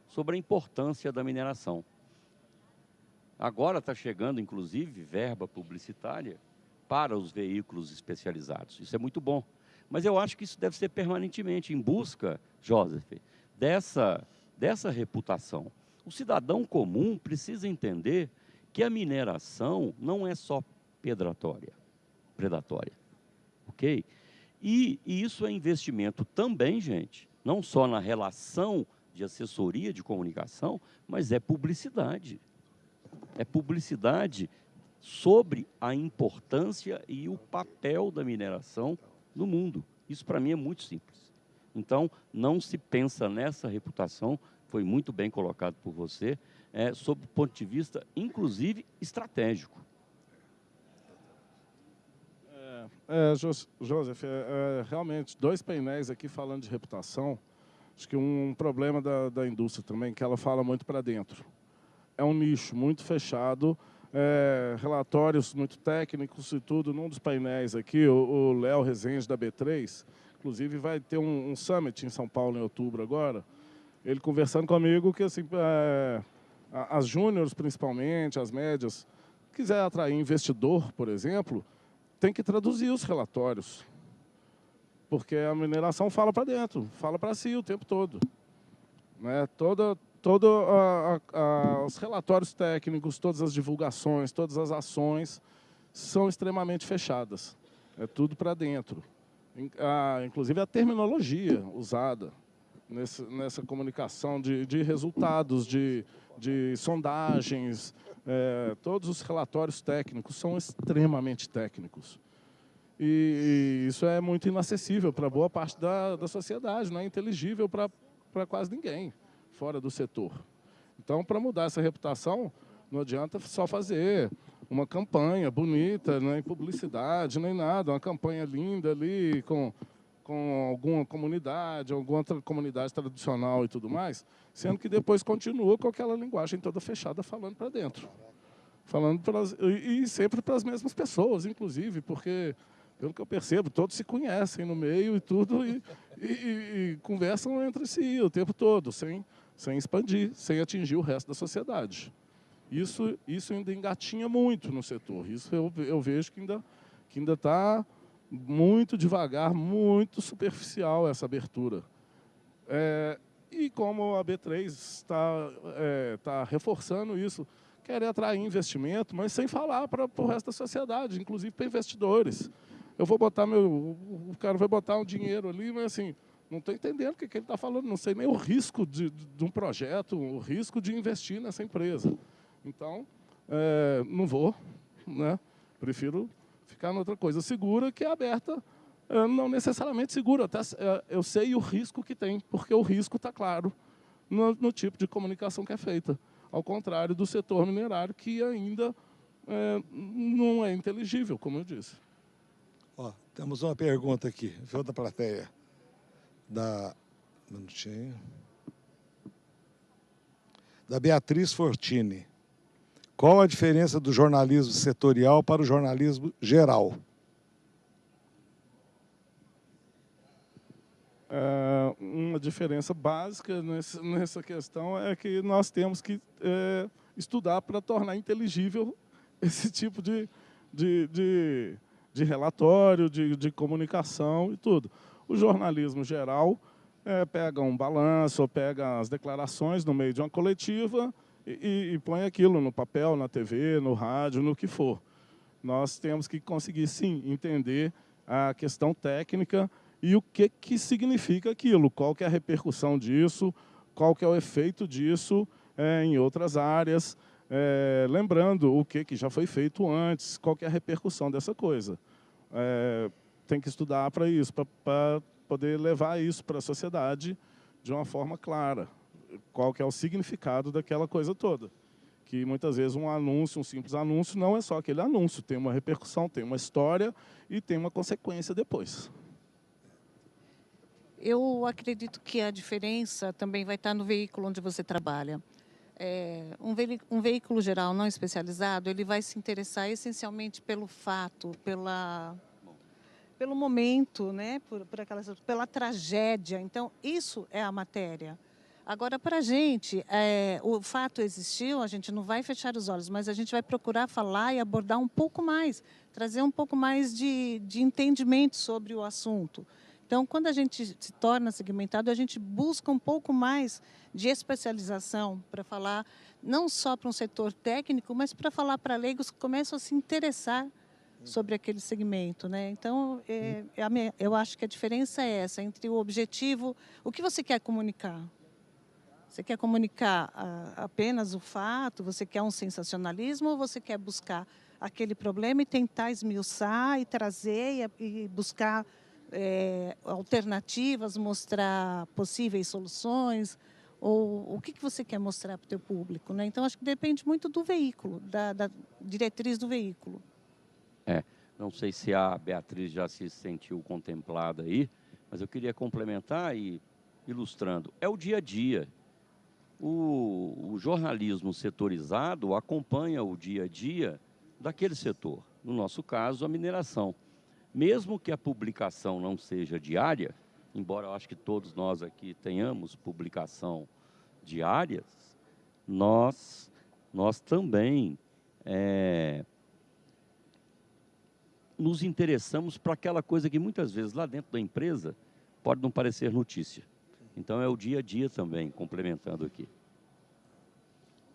sobre a importância da mineração. Agora está chegando, inclusive, verba publicitária para os veículos especializados. Isso é muito bom. Mas eu acho que isso deve ser permanentemente em busca, Joseph, dessa reputação. O cidadão comum precisa entender que a mineração não é só predatória, ok? E isso é investimento também, gente, não só na relação de assessoria de comunicação, mas é publicidade. É publicidade sobre a importância e o papel da mineração no mundo. Isso, para mim, é muito simples. Então, não se pensa nessa reputação, foi muito bem colocado por você, sob o ponto de vista, inclusive, estratégico. Joseph, realmente, 2 painéis aqui falando de reputação. Acho que um problema da indústria também, que ela fala muito para dentro. É um nicho muito fechado, relatórios muito técnicos e tudo. Num dos painéis aqui, o Léo Rezende, da B3, inclusive vai ter um summit em São Paulo em outubro agora, ele conversando comigo que assim, as júniores principalmente, as médias, quiser atrair investidor, por exemplo, tem que traduzir os relatórios, porque a mineração fala para dentro, fala para si o tempo todo, né? Os relatórios técnicos, todas as divulgações, todas as ações são extremamente fechadas. É tudo para dentro. Inclusive a terminologia usada nessa comunicação de resultados, de sondagens, todos os relatórios técnicos são extremamente técnicos. E isso é muito inacessível para boa parte da sociedade, não é inteligível para quase ninguém fora do setor. Então, para mudar essa reputação, não adianta só fazer uma campanha bonita, nem publicidade, nem nada, uma campanha linda ali com alguma comunidade, alguma outra comunidade tradicional e tudo mais, sendo que depois continua com aquela linguagem toda fechada falando para dentro. E sempre para as mesmas pessoas, inclusive, porque, pelo que eu percebo, todos se conhecem no meio e tudo, e conversam entre si o tempo todo, sem expandir, sem atingir o resto da sociedade. Isso ainda engatinha muito no setor. Isso eu vejo que ainda está muito devagar, muito superficial essa abertura. E como a B3 está reforçando isso, querer atrair investimento, mas sem falar para o resto da sociedade, inclusive para investidores. Eu vou botar o cara vai botar um dinheiro ali, mas assim, não estou entendendo o que ele está falando, não sei nem o risco de um projeto, o risco de investir nessa empresa. Então, não vou, né? Prefiro ficar noutra coisa segura que é aberta, não necessariamente segura. Até, eu sei o risco que tem, porque o risco está claro no tipo de comunicação que é feita. Ao contrário do setor minerário, que ainda não é inteligível, como eu disse. Ó, temos uma pergunta aqui, viu, da plateia. Um minutinho. Da Beatriz Fortini. Qual a diferença do jornalismo setorial para o jornalismo geral? Uma diferença básica nessa questão é que nós temos que estudar para tornar inteligível esse tipo de relatório, de comunicação e tudo. O jornalismo geral pega um balanço, ou pega as declarações no meio de uma coletiva e põe aquilo no papel, na TV, no rádio, no que for. Nós temos que conseguir, sim, entender a questão técnica e o que significa aquilo, qual que é a repercussão disso, qual que é o efeito disso em outras áreas, lembrando o que já foi feito antes, qual que é a repercussão dessa coisa. Tem que estudar para isso, para poder levar isso para a sociedade de uma forma clara, qual que é o significado daquela coisa toda. Que muitas vezes um anúncio, um simples anúncio, não é só aquele anúncio, tem uma repercussão, tem uma história e tem uma consequência depois. Eu acredito que a diferença também vai estar no veículo onde você trabalha. Um veículo geral não especializado, ele vai se interessar essencialmente pelo fato, pelo momento, né? Pela tragédia. Então, isso é a matéria. Agora, para a gente, o fato existiu, a gente não vai fechar os olhos, mas a gente vai procurar falar e abordar um pouco mais, trazer um pouco mais de entendimento sobre o assunto. Então, quando a gente se torna segmentado, a gente busca um pouco mais de especialização para falar, não só para um setor técnico, mas para falar para leigos que começam a se interessar sobre aquele segmento, né? Então, eu acho que a diferença é essa, entre o objetivo, o que você quer comunicar. Você quer comunicar apenas o fato, você quer um sensacionalismo ou você quer buscar aquele problema e tentar esmiuçar e trazer e buscar alternativas, mostrar possíveis soluções, ou o que você quer mostrar para o teu público, né? Então, acho que depende muito do veículo, da diretriz do veículo. Não sei se a Beatriz já se sentiu contemplada aí, mas eu queria complementar e ilustrando. É o dia a dia. O jornalismo setorizado acompanha o dia a dia daquele setor. No nosso caso, a mineração. Mesmo que a publicação não seja diária, embora eu acho que todos nós aqui tenhamos publicação diárias, nós também nos interessamos para aquela coisa que muitas vezes lá dentro da empresa pode não parecer notícia. Então é o dia a dia também, complementando aqui.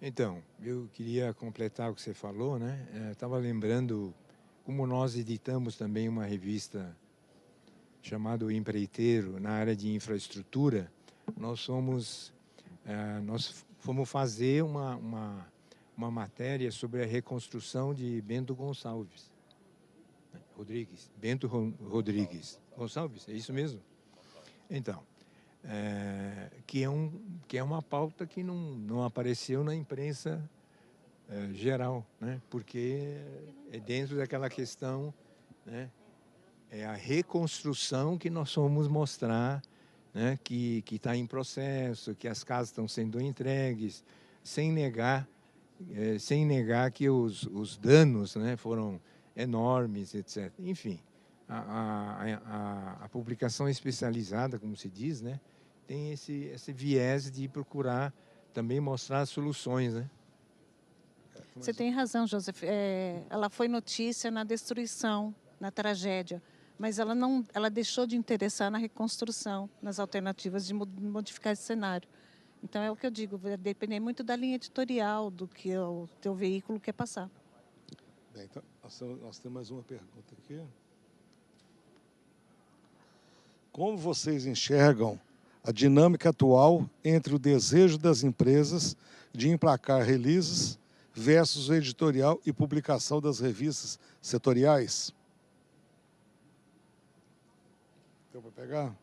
Então, eu queria completar o que você falou, né? Estava lembrando como nós editamos também uma revista chamada O Empreiteiro, na área de infraestrutura. Nós fomos fazer uma matéria sobre a reconstrução de Bento Gonçalves. Bento Rodrigues. Gonçalves, é isso mesmo? Então, que é uma pauta que não apareceu na imprensa geral, né? Porque é dentro daquela questão, né? É a reconstrução que nós fomos mostrar, né? Que está em processo, que as casas estão sendo entregues, sem negar que os danos, né, foram enormes, etc. Enfim, a publicação especializada, como se diz, né, tem esse viés de procurar também mostrar soluções, né? Você tem razão, Joseph. Ela foi notícia na destruição, na tragédia, mas ela deixou de interessar na reconstrução, nas alternativas de modificar esse cenário. Então, é o que eu digo, vai depender muito da linha editorial, do que o teu veículo quer passar. Bem, então, nós temos mais uma pergunta aqui. Como vocês enxergam a dinâmica atual entre o desejo das empresas de emplacar releases versus o editorial e publicação das revistas setoriais? Deu para pegar?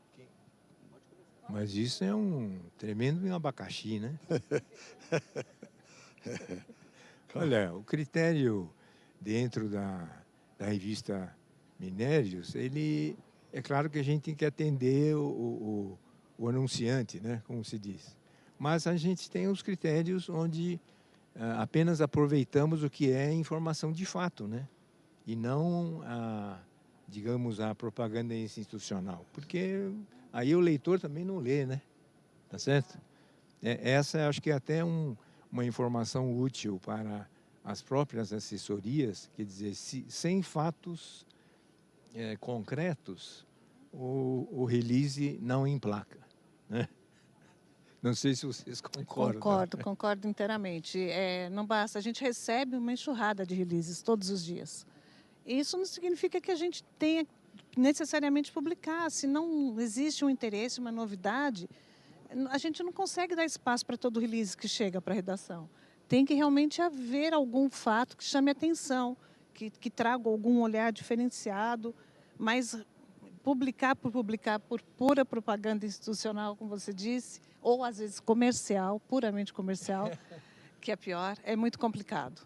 Mas isso é um tremendo abacaxi, né? Olha, o critério dentro da revista Minérios, ele é claro que a gente tem que atender o anunciante, né, como se diz. Mas a gente tem os critérios onde apenas aproveitamos o que é informação de fato, né? E não digamos, a propaganda institucional. Porque aí o leitor também não lê, né? Tá certo? Essa acho que é até uma informação útil para as próprias assessorias, quer dizer, sem fatos concretos, o release não emplaca, né? Não sei se vocês concordam. Concordo inteiramente. Não basta, a gente recebe uma enxurrada de releases todos os dias. Isso não significa que a gente tenha necessariamente publicar. Se não existe um interesse, uma novidade, a gente não consegue dar espaço para todo release que chega para a redação. Tem que realmente haver algum fato que chame atenção, que traga algum olhar diferenciado, mas publicar por pura propaganda institucional, como você disse, ou às vezes comercial, puramente comercial, que é pior, é muito complicado.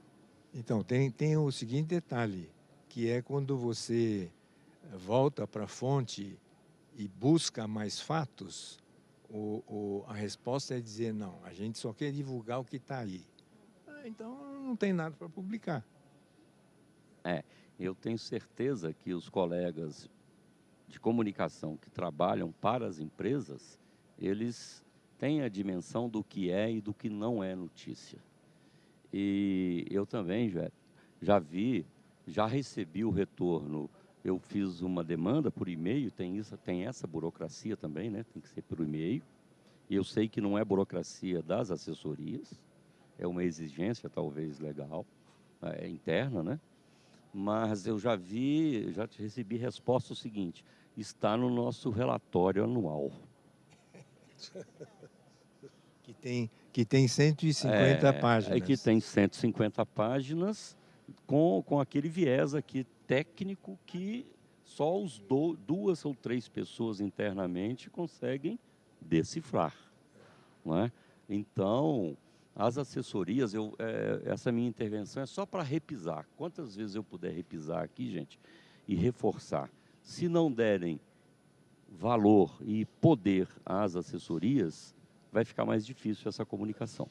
Então, tem o seguinte detalhe, que é quando você volta para a fonte e busca mais fatos, a resposta é dizer, não, a gente só quer divulgar o que está aí. Então, não tem nada para publicar. Eu tenho certeza que os colegas de comunicação que trabalham para as empresas, eles têm a dimensão do que é e do que não é notícia. E eu também já recebi o retorno. Eu fiz uma demanda por e-mail, tem essa burocracia também, né? Tem que ser por e-mail. E eu sei que não é burocracia das assessorias, é uma exigência talvez legal, interna, né? Mas eu já recebi resposta o seguinte: está no nosso relatório anual. Que tem 150 páginas. Que tem 150 páginas com aquele viés aqui técnico que só duas ou três pessoas internamente conseguem decifrar, não é? Então, as assessorias, essa minha intervenção é só para repisar. Quantas vezes eu puder repisar aqui, gente, e reforçar. Se não derem valor e poder às assessorias, vai ficar mais difícil essa comunicação.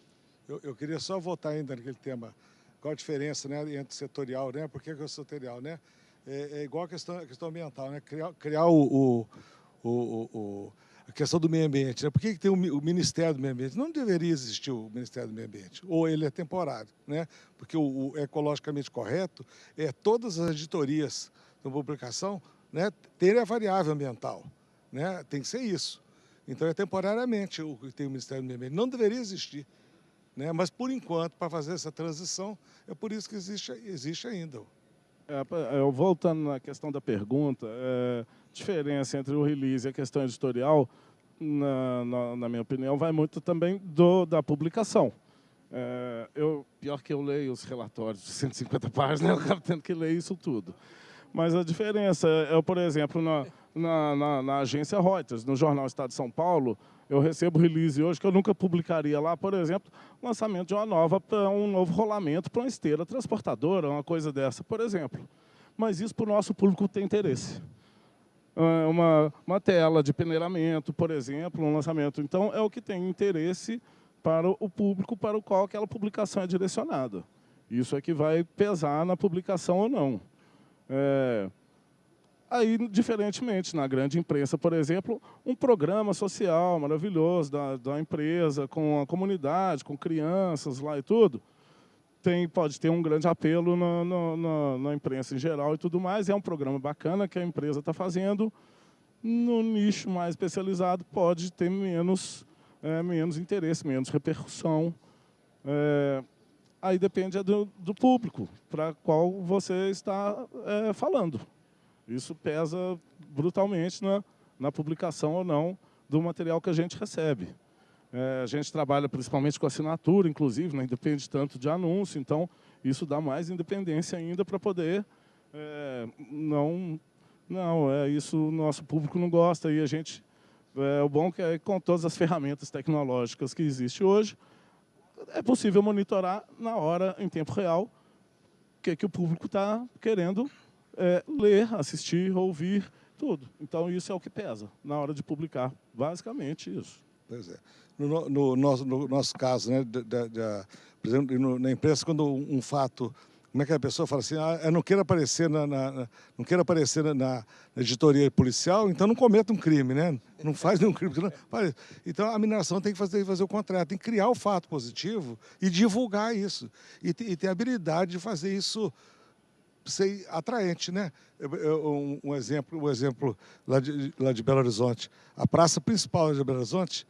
Eu queria só voltar ainda naquele tema. Qual a diferença, né, entre setorial, né? Por que é o setorial, né? É igual a questão ambiental, né? Criar a questão do meio ambiente, né? Por que tem o Ministério do Meio Ambiente? Não deveria existir o Ministério do Meio Ambiente, ou ele é temporário, né? Porque o ecologicamente correto é todas as editorias da publicação, né, terem a variável ambiental, né? Tem que ser isso. Então é temporariamente o que tem o Ministério do Meio Ambiente. Não deveria existir, né? Mas por enquanto, para fazer essa transição, é por isso que existe ainda. Voltando na questão da pergunta, diferença entre o release e a questão editorial, na minha opinião, vai muito também da publicação. Pior que eu leio os relatórios de 150 páginas, eu acabo tendo que ler isso tudo. Mas a diferença por exemplo, na agência Reuters, no jornal Estado de São Paulo, eu recebo release hoje que eu nunca publicaria lá, por exemplo, lançamento de um novo rolamento para uma esteira transportadora, uma coisa dessa, por exemplo. Mas isso para o nosso público tem interesse. Uma tela de peneiramento, por exemplo, um lançamento. Então, é o que tem interesse para o público para o qual aquela publicação é direcionada. Isso é que vai pesar na publicação ou não. Aí, diferentemente, na grande imprensa, por exemplo, um programa social maravilhoso da empresa, com a comunidade, com crianças lá e tudo, pode ter um grande apelo na imprensa em geral e tudo mais. É um programa bacana que a empresa está fazendo. No nicho mais especializado, pode ter menos menos interesse, menos repercussão. Aí depende do público para qual você está falando. Isso pesa brutalmente na publicação ou não do material que a gente recebe. A gente trabalha principalmente com assinatura, inclusive, não depende tanto de anúncio, então isso dá mais independência ainda para poder... isso o nosso público não gosta, e a gente... o bom é que com todas as ferramentas tecnológicas que existem hoje, é possível monitorar na hora, em tempo real, o que o público está querendo ler, assistir, ouvir, tudo. Então, isso é o que pesa na hora de publicar, basicamente isso. Pois é. No nosso caso, né, por exemplo, na imprensa, quando um fato... Como é que a pessoa fala assim, eu não quero aparecer não quero aparecer na editoria policial, então não cometa um crime, né? Não faz nenhum crime. Então a mineração tem que fazer o contrário, tem que criar o fato positivo e divulgar isso. E ter a habilidade de fazer isso ser atraente, né? Um exemplo lá de Belo Horizonte. A praça principal de Belo Horizonte,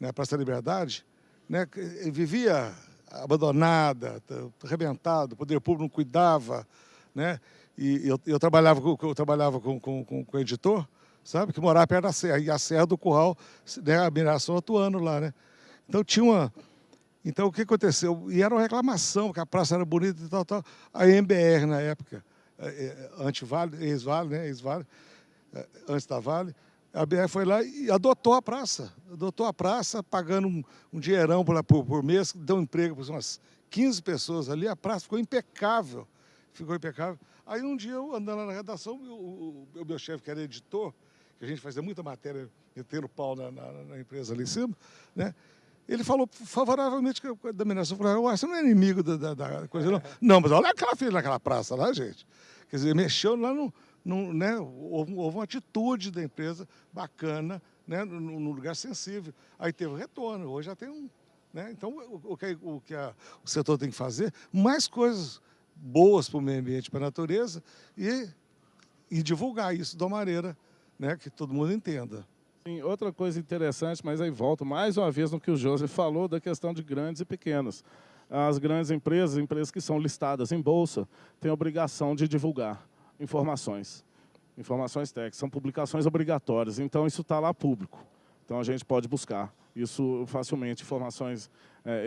né, a Praça da Liberdade, né, vivia abandonada, arrebentada, o poder público não cuidava, né? E eu trabalhava com o editor, sabe, que morava perto da serra, e a Serra do Curral, né, a mineração atuando lá, né? Então tinha uma... Então o que aconteceu? E era uma reclamação, que a praça era bonita e tal. A MBR na época, anti-Vale, ex-Vale, né? Ex-Vale, antes da Vale, a BR foi lá e adotou a praça, pagando um dinheirão por mês, deu emprego para umas 15 pessoas ali, a praça ficou impecável. Aí um dia, eu andando lá na redação, o meu chefe, que era editor, que a gente fazia muita matéria, metendo pau na empresa ali em cima, né? Ele falou favoravelmente da mineração. Falou, você não é inimigo da coisa, não? Não, mas olha o que ela fez naquela praça lá, gente. Quer dizer, mexeu lá né, houve uma atitude da empresa bacana, né, num lugar sensível. Aí teve um retorno, hoje já tem um... Né, então, o que o setor tem que fazer, mais coisas boas para o meio ambiente, para a natureza, e divulgar isso de uma maneira, né, que todo mundo entenda. Sim, outra coisa interessante, mas aí volto mais uma vez no que o José falou da questão de grandes e pequenas. As grandes empresas que são listadas em bolsa, têm a obrigação de divulgar informações técnicas, são publicações obrigatórias, então isso está lá público. Então a gente pode buscar isso facilmente, informações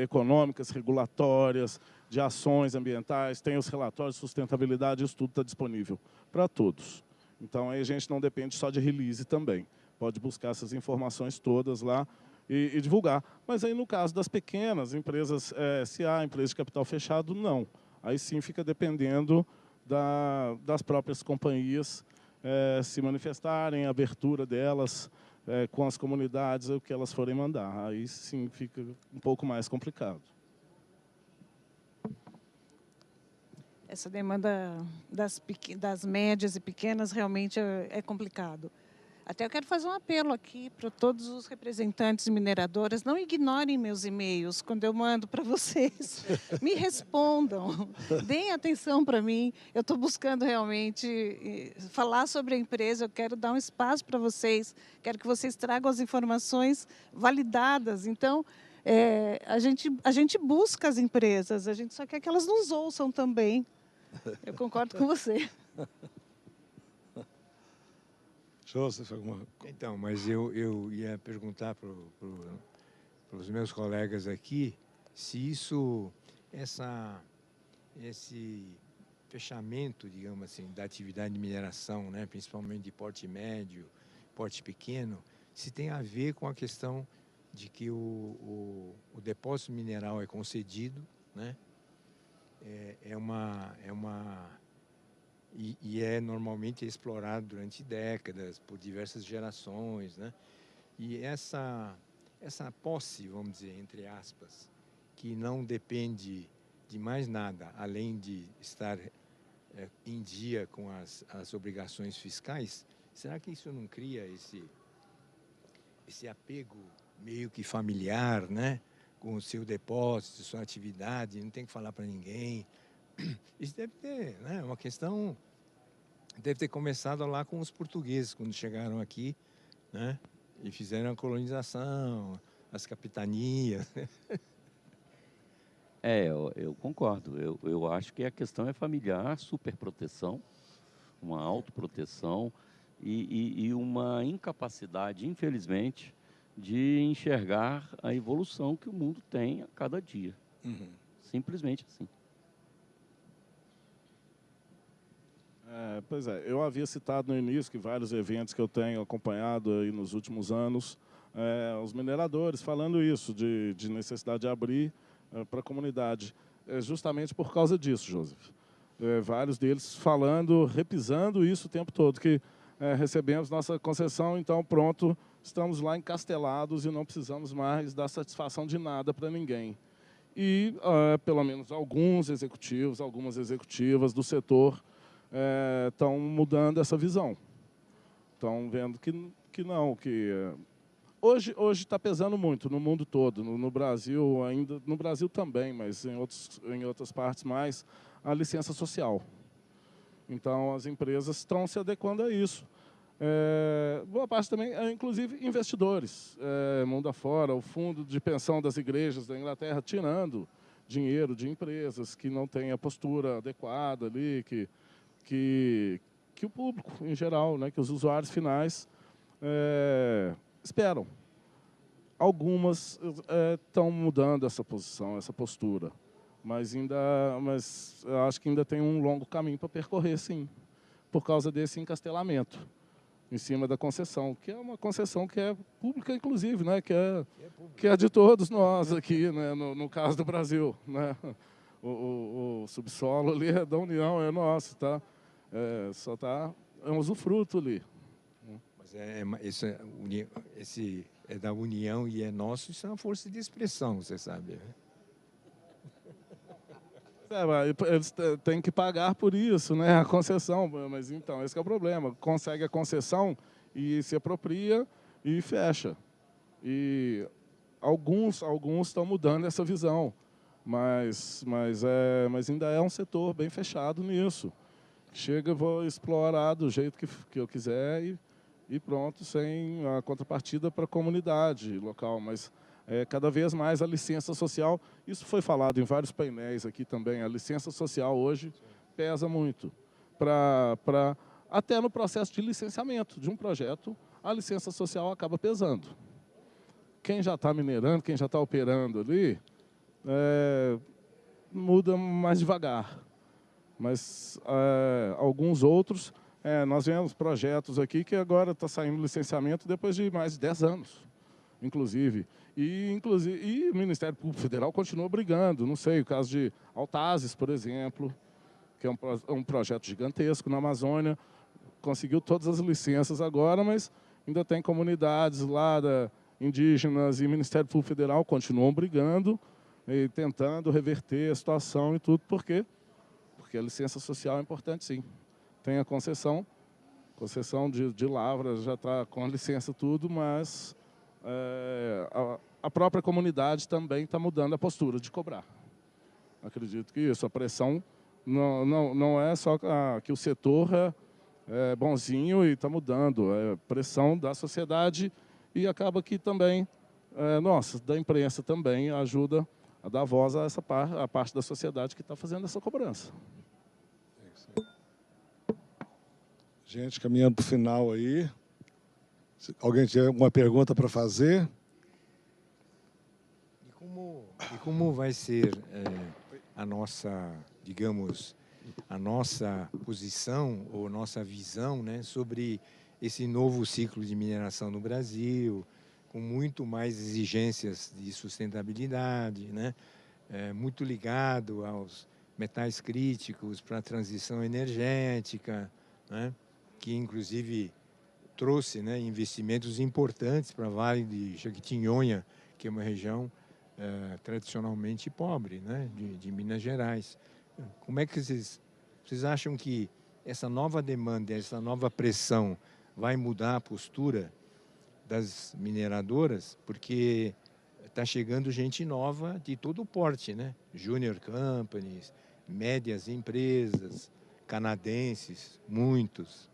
econômicas, regulatórias, de ações ambientais, tem os relatórios de sustentabilidade, isso tudo está disponível para todos. Então aí a gente não depende só de release também. Pode buscar essas informações todas lá e divulgar. Mas aí, no caso das pequenas empresas, empresas de capital fechado, não. Aí sim fica dependendo das próprias companhias se manifestarem, a abertura delas com as comunidades, o que elas forem mandar. Aí sim fica um pouco mais complicado. Essa demanda das médias e pequenas realmente é complicado. Até eu quero fazer um apelo aqui para todos os representantes mineradoras, não ignorem meus e-mails quando eu mando para vocês. Me respondam, deem atenção para mim. Eu estou buscando realmente falar sobre a empresa, eu quero dar um espaço para vocês, quero que vocês tragam as informações validadas. Então, a gente busca as empresas, a gente só quer que elas nos ouçam também. Eu concordo com você. Então, mas eu ia perguntar para os meus colegas aqui se esse fechamento, digamos assim, da atividade de mineração, né, principalmente de porte médio, porte pequeno, se tem a ver com a questão de que o depósito mineral é concedido, né, e é normalmente explorado durante décadas, por diversas gerações, né? E essa posse, vamos dizer, entre aspas, que não depende de mais nada, além de estar em dia com as obrigações fiscais, será que isso não cria esse apego meio que familiar, né? Com o seu depósito, sua atividade, não tem que falar para ninguém. Isso deve ter, né, uma questão, deve ter começado lá com os portugueses, quando chegaram aqui, né, e fizeram a colonização, as capitanias. Eu concordo. Eu acho que a questão é familiar, superproteção, uma autoproteção e uma incapacidade, infelizmente, de enxergar a evolução que o mundo tem a cada dia. Simplesmente assim. Pois é, eu havia citado no início que vários eventos que eu tenho acompanhado aí nos últimos anos, os mineradores falando isso, de necessidade de abrir para a comunidade. Justamente por causa disso, Joseph. Vários deles falando, repisando isso o tempo todo, que recebemos nossa concessão, então pronto, estamos lá encastelados e não precisamos mais dar satisfação de nada para ninguém. E pelo menos alguns executivos, algumas executivas do setor estão mudando essa visão. Estão vendo que não, que hoje está pesando muito no mundo todo, no Brasil ainda, no Brasil também, mas em outras partes mais, a licença social. Então as empresas estão se adequando a isso. Boa parte também, inclusive investidores, mundo afora, o fundo de pensão das igrejas da Inglaterra tirando dinheiro de empresas que não têm a postura adequada ali, que o público em geral, né, que os usuários finais esperam. Algumas estão mudando essa posição, essa postura, mas eu acho que ainda tem um longo caminho para percorrer, sim, por causa desse encastelamento em cima da concessão, que é uma concessão que é pública, inclusive, né, que é de todos nós aqui, né, no caso do Brasil, né, o subsolo ali é da União, é nosso, tá? Só está um usufruto ali. Mas esse é da União e é nosso, isso é uma força de expressão, você sabe. Eles têm que pagar por isso, né? A concessão. Mas então, esse é o problema. Consegue a concessão e se apropria e fecha. E alguns estão mudando essa visão, mas ainda é um setor bem fechado nisso. Chega, vou explorar do jeito que eu quiser e pronto, sem a contrapartida para a comunidade local. Mas cada vez mais a licença social, isso foi falado em vários painéis aqui também, a licença social hoje pesa muito. Até no processo de licenciamento de um projeto, a licença social acaba pesando. Quem já está minerando, quem já está operando ali, muda mais devagar. Mas alguns outros, nós vemos projetos aqui que agora está saindo licenciamento depois de mais de 10 anos, inclusive. E o Ministério Público Federal continua brigando. Não sei, o caso de Altazes, por exemplo, que é um projeto gigantesco na Amazônia, conseguiu todas as licenças agora, mas ainda tem comunidades lá indígenas e o Ministério Público Federal continuam brigando e tentando reverter a situação e tudo. Por quê? Porque a licença social é importante, sim. Tem a concessão de lavras, já está com a licença tudo, mas a própria comunidade também está mudando a postura de cobrar. Acredito que isso, a pressão não é só que o setor é bonzinho e está mudando, é pressão da sociedade e acaba que também, da imprensa também ajuda a dar voz a essa parte da sociedade que está fazendo essa cobrança. Gente, caminhando para o final aí. Se alguém tiver alguma pergunta para fazer? E como vai ser a nossa, digamos, a nossa posição ou nossa visão, né, sobre esse novo ciclo de mineração no Brasil, com muito mais exigências de sustentabilidade, né, muito ligado aos metais críticos para a transição energética, né, que inclusive trouxe, né, investimentos importantes para a Vale de Jequitinhonha, que é uma região tradicionalmente pobre, né, de Minas Gerais. Como é que vocês acham que essa nova demanda, essa nova pressão vai mudar a postura das mineradoras? Porque está chegando gente nova de todo o porte, né? Junior companies, médias empresas, canadenses, muitos.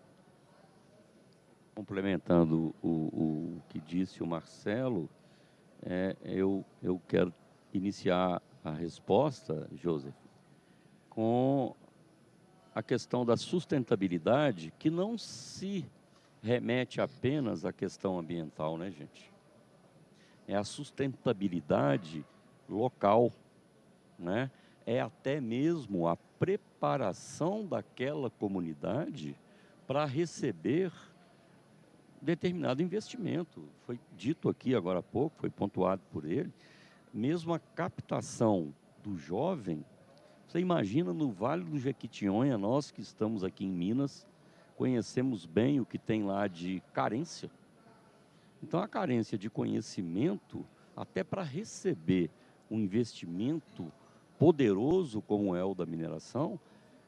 Complementando o que disse o Marcelo, eu quero iniciar a resposta, Joseph, com a questão da sustentabilidade, que não se remete apenas à questão ambiental, né, gente? É a sustentabilidade local, né? É até mesmo a preparação daquela comunidade para receber determinado investimento. Foi dito aqui agora há pouco, foi pontuado por ele, mesmo a captação do jovem. Você imagina no Vale do Jequitinhonha, nós que estamos aqui em Minas, conhecemos bem o que tem lá de carência. Então, a carência de conhecimento, até para receber um investimento poderoso como é o da mineração,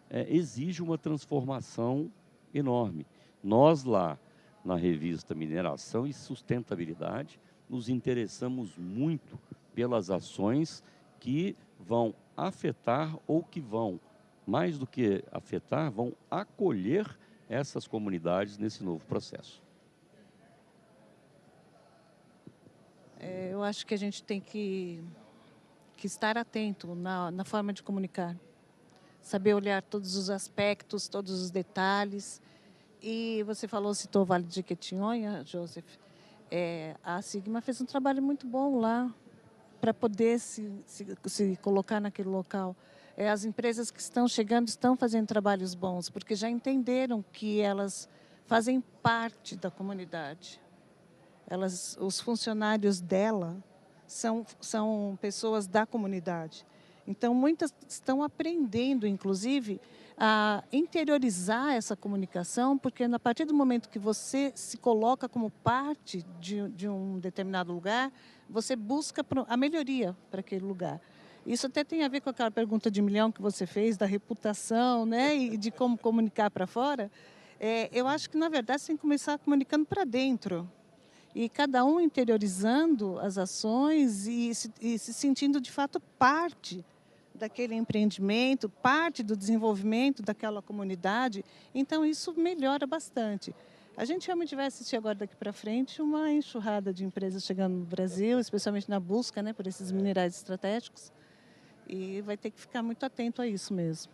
exige uma transformação enorme. Nós lá, na revista Mineração e Sustentabilidade, nos interessamos muito pelas ações que vão afetar ou que vão, mais do que afetar, vão acolher essas comunidades nesse novo processo. Eu acho que a gente tem que estar atento na forma de comunicar. Saber olhar todos os aspectos, todos os detalhes. E você citou o Vale de Jequitinhonha, Joseph. A Sigma fez um trabalho muito bom lá para poder se colocar naquele local. As empresas que estão chegando estão fazendo trabalhos bons, porque já entenderam que elas fazem parte da comunidade. Os funcionários dela são pessoas da comunidade. Então, muitas estão aprendendo, inclusive, a interiorizar essa comunicação, porque a partir do momento que você se coloca como parte de um determinado lugar, você busca a melhoria para aquele lugar. Isso até tem a ver com aquela pergunta de milhão que você fez, da reputação, né, e de como comunicar para fora. Eu acho que, na verdade, você tem que começar comunicando para dentro. E cada um interiorizando as ações e se sentindo, de fato, parte daquele empreendimento, parte do desenvolvimento daquela comunidade. Então, isso melhora bastante. A gente realmente vai assistir agora, daqui para frente, uma enxurrada de empresas chegando no Brasil, especialmente na busca, né, por esses minerais estratégicos. E vai ter que ficar muito atento a isso mesmo.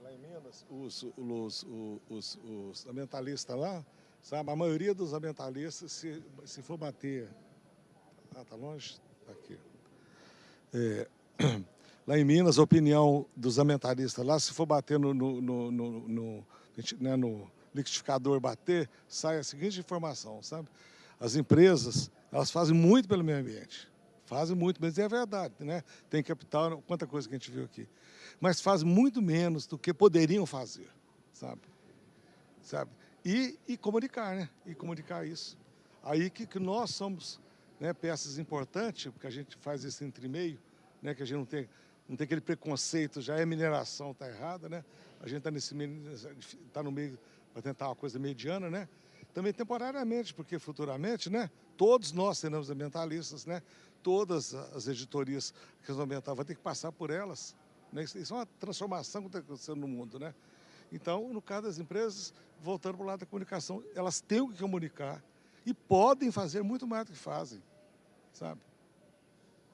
Lá em Minas, os ambientalistas lá, sabe, a maioria dos ambientalistas, se for bater... Ah, tá longe? Tá aqui. Lá em Minas, a opinião dos ambientalistas lá, se for bater no liquidificador, sai a seguinte informação, sabe? As empresas, elas fazem muito pelo meio ambiente. Fazem muito, mas é verdade, né? Tem capital, quanta coisa que a gente viu aqui. Mas fazem muito menos do que poderiam fazer, sabe? E comunicar, né? E comunicar isso. Aí que nós somos, né, peças importantes, porque a gente faz esse entre-meio, né, que a gente não tem aquele preconceito, já é mineração, está errada, né? A gente está no meio para tentar uma coisa mediana, né? Também temporariamente, porque futuramente, né, todos nós seremos ambientalistas, né? Todas as editorias que são ambientais vão ter que passar por elas, né? Isso é uma transformação que está acontecendo no mundo, né? Então, no caso das empresas, voltando para o lado da comunicação, elas têm que comunicar e podem fazer muito mais do que fazem, sabe?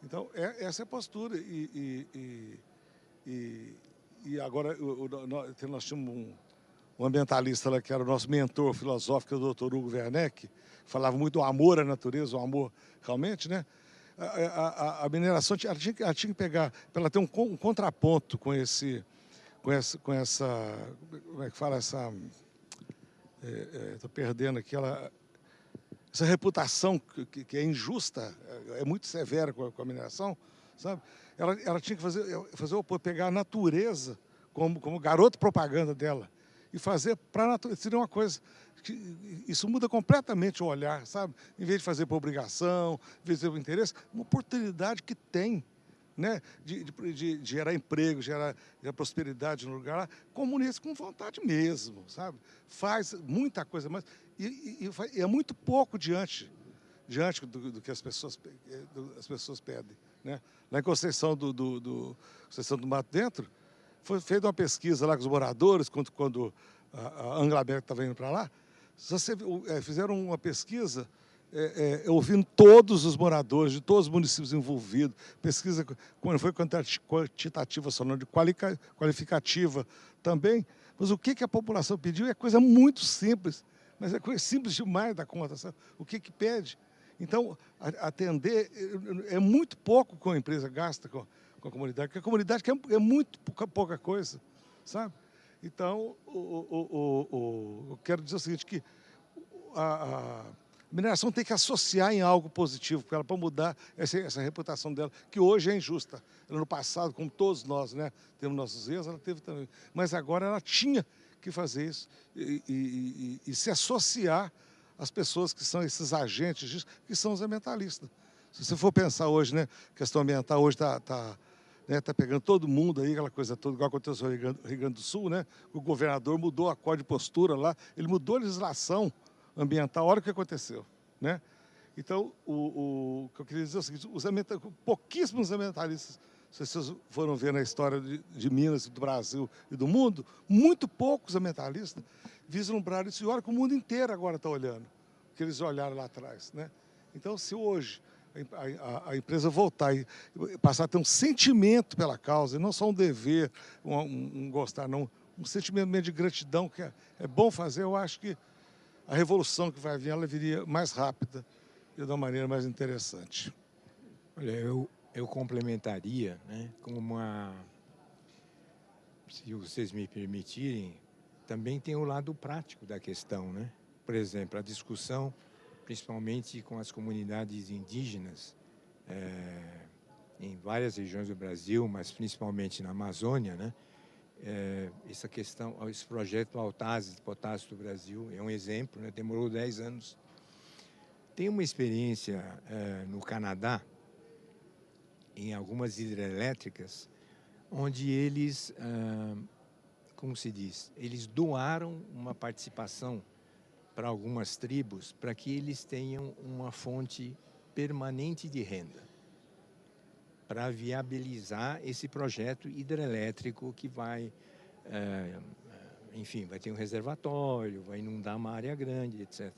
Então, essa é a postura. E agora, nós tínhamos um ambientalista lá, que era o nosso mentor filosófico, o Dr. Hugo Werneck, que falava muito do amor à natureza, o amor realmente, né? A mineração ela tinha que pegar, para ela ter um contraponto com essa, como é que fala, estou perdendo aqui, essa reputação que é injusta, é muito severa com a mineração, sabe? Ela tinha que pegar a natureza como garoto propaganda dela e fazer para a natureza. Seria uma coisa que isso muda completamente o olhar, sabe? Em vez de fazer por obrigação, em vez de ter por interesse, uma oportunidade que tem, né, de gerar emprego, gerar prosperidade no lugar lá, comunica com vontade mesmo, sabe? Faz muita coisa, mas e é muito pouco diante do que as pessoas pedem, né? Lá em Conceição Conceição do Mato Dentro, foi feita uma pesquisa lá com os moradores, quando a Anglo American estava indo para lá, fizeram uma pesquisa ouvindo todos os moradores de todos os municípios envolvidos, pesquisa quando foi quantitativa, só não de qualificativa também. Mas o que a população pediu é coisa muito simples, mas é coisa simples demais da conta. Sabe? O que pede? Então, atender é muito pouco que a empresa gasta com a comunidade, porque a comunidade é muito pouca coisa, sabe? Então, eu quero dizer o seguinte, que a mineração tem que associar em algo positivo para ela, para mudar essa reputação dela, que hoje é injusta. No passado, como todos nós, né, temos nossos erros, ela teve também. Mas agora ela tinha que fazer isso e se associar às pessoas que são esses agentes disso, que são os ambientalistas. Se você for pensar hoje, né, a questão ambiental hoje está pegando todo mundo aí, aquela coisa toda, igual aconteceu no Rio Grande do Sul, né? O governador mudou a código de postura lá, ele mudou a legislação ambiental, olha o que aconteceu, né? Então, o que eu queria dizer é o seguinte, pouquíssimos ambientalistas, se vocês foram ver na história de Minas, do Brasil e do mundo, muito poucos ambientalistas vislumbraram isso, e olha que o mundo inteiro agora está olhando, que eles olharam lá atrás, né? Então, se hoje a empresa voltar e passar a ter um sentimento pela causa, e não só um dever, um gostar, não, um sentimento mesmo de gratidão, que é bom fazer, eu acho que a revolução que vai vir, ela viria mais rápida e de uma maneira mais interessante. Olha, eu complementaria, né, com se vocês me permitirem, também tem o lado prático da questão, né? Por exemplo, a discussão, principalmente com as comunidades indígenas, em várias regiões do Brasil, mas principalmente na Amazônia, né? Essa questão, esse projeto Altazes de Potássio do Brasil é um exemplo, né? Demorou 10 anos. Tem uma experiência no Canadá, em algumas hidrelétricas, onde eles, como se diz, eles doaram uma participação para algumas tribos, para que eles tenham uma fonte permanente de renda, para viabilizar esse projeto hidrelétrico que vai, enfim, vai ter um reservatório, vai inundar uma área grande, etc.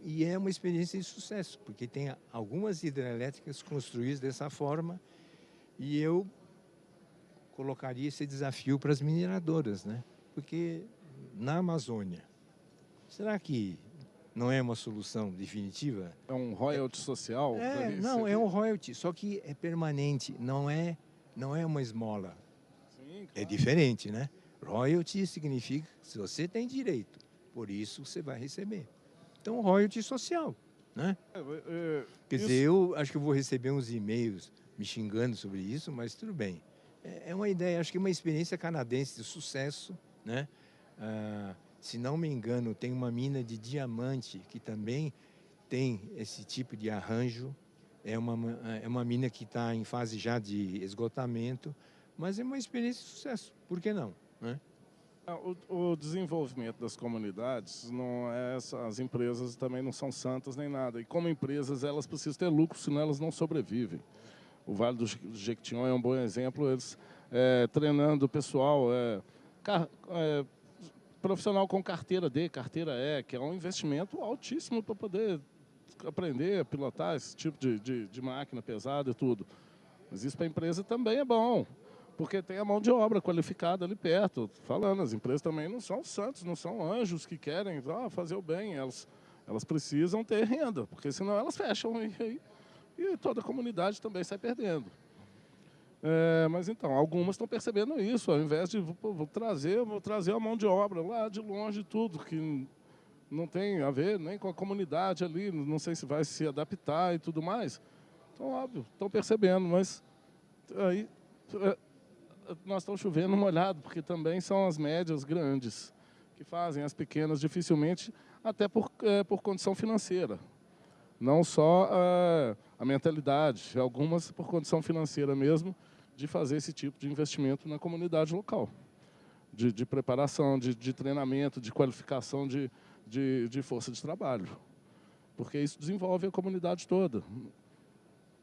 E é uma experiência de sucesso, porque tem algumas hidrelétricas construídas dessa forma, e eu colocaria esse desafio para as mineradoras, né? Porque na Amazônia, será que não é uma solução definitiva? É um royalty social? Não, é um royalty, só que é permanente, não é uma esmola. Sim, claro. É diferente, né? Royalty significa que se você tem direito, por isso você vai receber. Então, royalty social, né? Quer dizer, eu acho que eu vou receber uns e-mails me xingando sobre isso, mas tudo bem. É uma ideia, acho que é uma experiência canadense de sucesso, né? Se não me engano, tem uma mina de diamante que também tem esse tipo de arranjo. É uma mina que está em fase já de esgotamento, mas é uma experiência de sucesso. Por que não, né? O desenvolvimento das comunidades, não é as empresas também não são santas nem nada. E como empresas, elas precisam ter lucro, senão elas não sobrevivem. O Vale do Jequitinhonha é um bom exemplo, eles treinando o pessoal, profissional com carteira D, carteira E, que é um investimento altíssimo para poder aprender a pilotar esse tipo de máquina pesada e tudo. Mas isso para a empresa também é bom, porque tem a mão de obra qualificada ali perto. Falando, as empresas também não são santos, não são anjos que querem fazer o bem, elas precisam ter renda, porque senão elas fecham e toda a comunidade também sai perdendo. Mas então, algumas estão percebendo isso, ao invés de vou trazer a mão de obra lá de longe, tudo, que não tem a ver nem com a comunidade ali, não sei se vai se adaptar e tudo mais. Então, óbvio, estão percebendo, mas aí nós estamos chovendo molhado, porque também são as médias grandes que fazem, as pequenas dificilmente, até por condição financeira. Não só a mentalidade, algumas por condição financeira mesmo, de fazer esse tipo de investimento na comunidade local. De preparação, de treinamento, de qualificação de força de trabalho. Porque isso desenvolve a comunidade toda.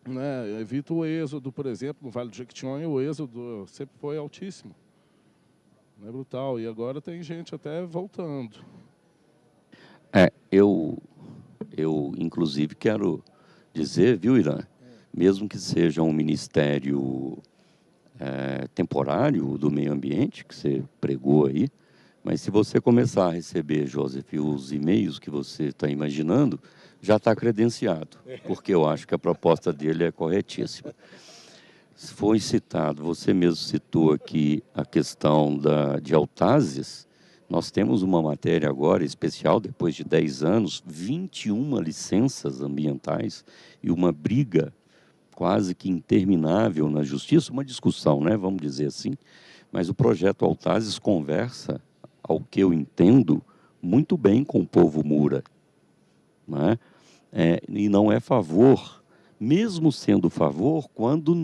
Né? Evita o êxodo, por exemplo, no Vale do Jequitinhonha, o êxodo sempre foi altíssimo. É brutal. E agora tem gente até voltando. Eu, inclusive, quero dizer, viu, Irã, mesmo que seja um ministério temporário do meio ambiente, que você pregou aí, mas se você começar a receber, Joseph, os e-mails que você está imaginando, já está credenciado, porque eu acho que a proposta dele é corretíssima. Foi citado, você mesmo citou aqui a questão de Autazes. Nós temos uma matéria agora especial, depois de 10 anos, 21 licenças ambientais e uma briga quase que interminável na justiça, uma discussão, né, vamos dizer assim, mas o projeto Autazes conversa, ao que eu entendo, muito bem com o povo Mura, né? E não é favor, mesmo sendo favor, quando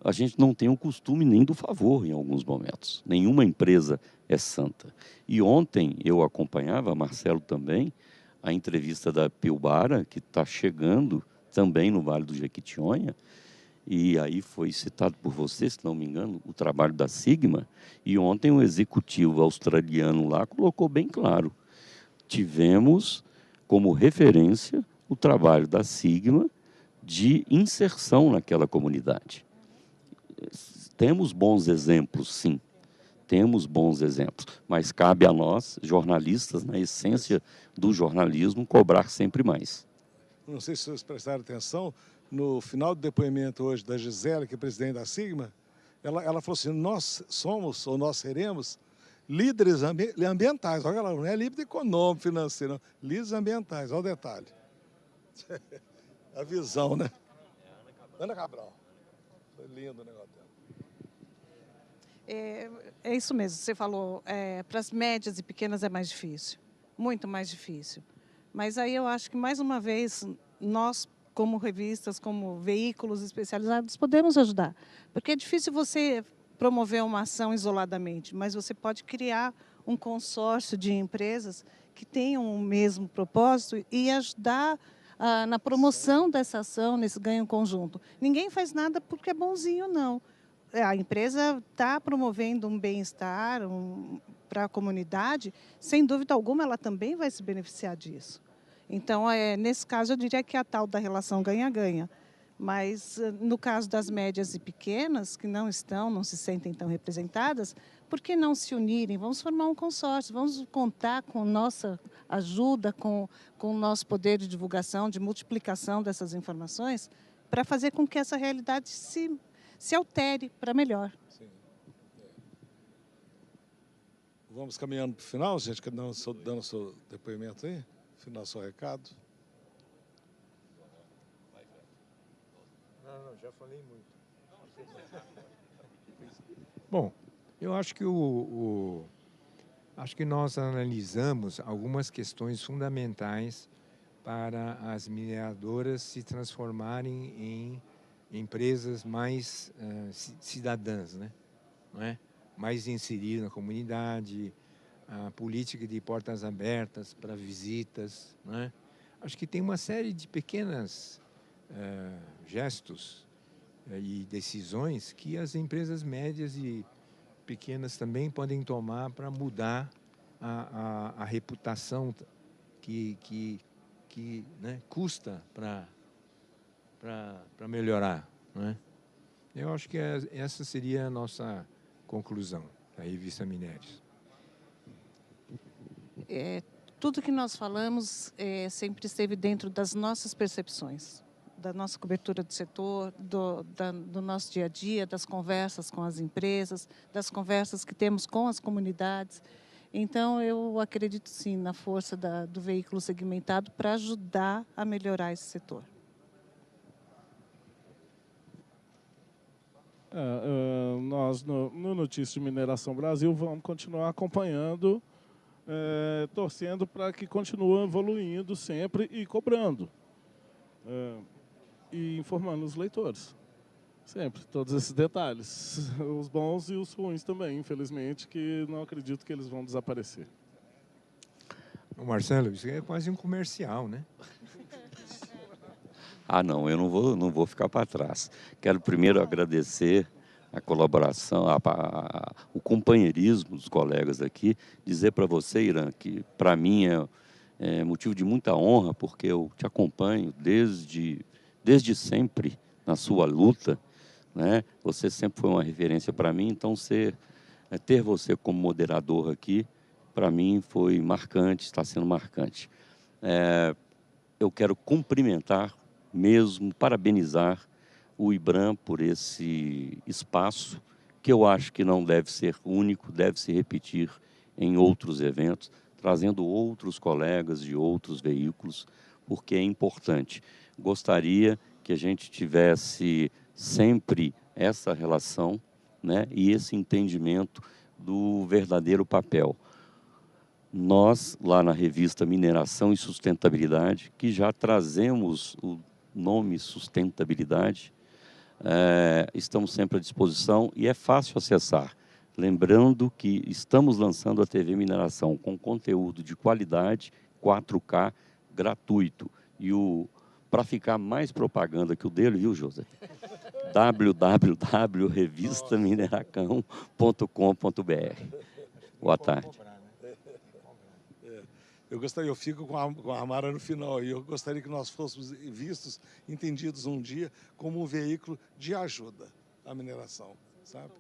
a gente não tem o costume nem do favor em alguns momentos. Nenhuma empresa é santa. E ontem eu acompanhava, Marcelo também, a entrevista da Pilbara, que está chegando também no Vale do Jequitinhonha, e aí foi citado por você, se não me engano, o trabalho da Sigma, e ontem o executivo australiano lá colocou bem claro, tivemos como referência o trabalho da Sigma de inserção naquela comunidade. Temos bons exemplos, sim, temos bons exemplos, mas cabe a nós, jornalistas, na essência do jornalismo, cobrar sempre mais. Não sei se vocês prestaram atenção, no final do depoimento hoje da Gisele, que é presidente da Sigma, ela falou assim, nós somos, ou nós seremos, líderes ambientais. Olha lá, não é líder econômico, financeiro, não. Líderes ambientais, olha o detalhe. A visão, né? Ana Cabral. Foi lindo o negócio dela. É isso mesmo, você falou, para as médias e pequenas é mais difícil, muito mais difícil. Mas aí eu acho que, mais uma vez, nós, como revistas, como veículos especializados, podemos ajudar. Porque é difícil você promover uma ação isoladamente, mas você pode criar um consórcio de empresas que tenham o mesmo propósito e ajudar na promoção dessa ação, nesse ganho conjunto. Ninguém faz nada porque é bonzinho, não. A empresa está promovendo um bem-estar para a comunidade, sem dúvida alguma, ela também vai se beneficiar disso. Então, nesse caso, eu diria que é a tal da relação ganha-ganha. Mas, no caso das médias e pequenas, que não se sentem tão representadas, por que não se unirem? Vamos formar um consórcio, vamos contar com nossa ajuda, com o nosso poder de divulgação, de multiplicação dessas informações, para fazer com que essa realidade se altere para melhor. Sim. Vamos caminhando para o final, gente, dando o seu depoimento aí, final, seu recado. Não, já falei muito. Bom, eu acho que acho que nós analisamos algumas questões fundamentais para as mineradoras se transformarem em empresas mais cidadãs, né? Não é? Mais inseridas na comunidade, a política de portas abertas para visitas, não é? Acho que tem uma série de pequenas gestos e decisões que as empresas médias e pequenas também podem tomar para mudar a reputação que né, custa para melhorar, né? Eu acho que essa seria a nossa conclusão da revista Minérios. Tudo que nós falamos sempre esteve dentro das nossas percepções, da nossa cobertura do setor, do nosso dia a dia, das conversas com as empresas, das conversas que temos com as comunidades. Então, eu acredito sim na força do veículo segmentado para ajudar a melhorar esse setor. Nós, no Notícias de Mineração Brasil, vamos continuar acompanhando, torcendo para que continue evoluindo sempre e cobrando. E informando os leitores. Sempre, todos esses detalhes. Os bons e os ruins também, infelizmente, que não acredito que eles vão desaparecer. Marcelo, isso é quase um comercial, né? Não, eu não vou ficar para trás. Quero primeiro agradecer a colaboração, o companheirismo dos colegas aqui, dizer para você, Irã, que para mim É motivo de muita honra, porque eu te acompanho desde sempre na sua luta, né? Você sempre foi uma referência para mim, então ter você como moderador aqui, para mim foi marcante, está sendo marcante. Eu quero cumprimentar mesmo, parabenizar o IBRAM por esse espaço, que eu acho que não deve ser único, deve se repetir em outros eventos, trazendo outros colegas de outros veículos, porque é importante. Gostaria que a gente tivesse sempre essa relação, né, e esse entendimento do verdadeiro papel. Nós, lá na revista Mineração e Sustentabilidade, que já trazemos o nome sustentabilidade, estamos sempre à disposição e é fácil acessar. Lembrando que estamos lançando a TV Mineração com conteúdo de qualidade, 4K, gratuito. E para ficar mais propaganda que o dele, viu, José? www.revistamineração.com.br. Boa tarde. Eu fico com a Amara no final, e eu gostaria que nós fôssemos vistos, entendidos um dia, como um veículo de ajuda à mineração, sabe?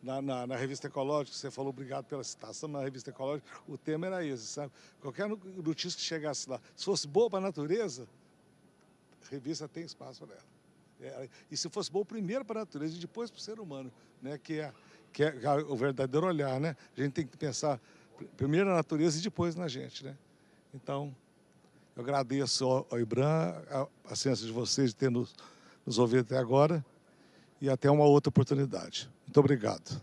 Na revista Ecológica, você falou, obrigado pela citação, na revista Ecológica, o tema era esse, sabe? Qualquer notícia que chegasse lá, se fosse boa para a natureza, a revista tem espaço para ela. E se fosse bom primeiro para a natureza e depois para o ser humano, né? que é o verdadeiro olhar, né? A gente tem que pensar primeiro na natureza e depois na gente, né? Então, eu agradeço ao IBRAM a paciência de vocês de ter nos ouvido até agora e até uma outra oportunidade. Muito obrigado.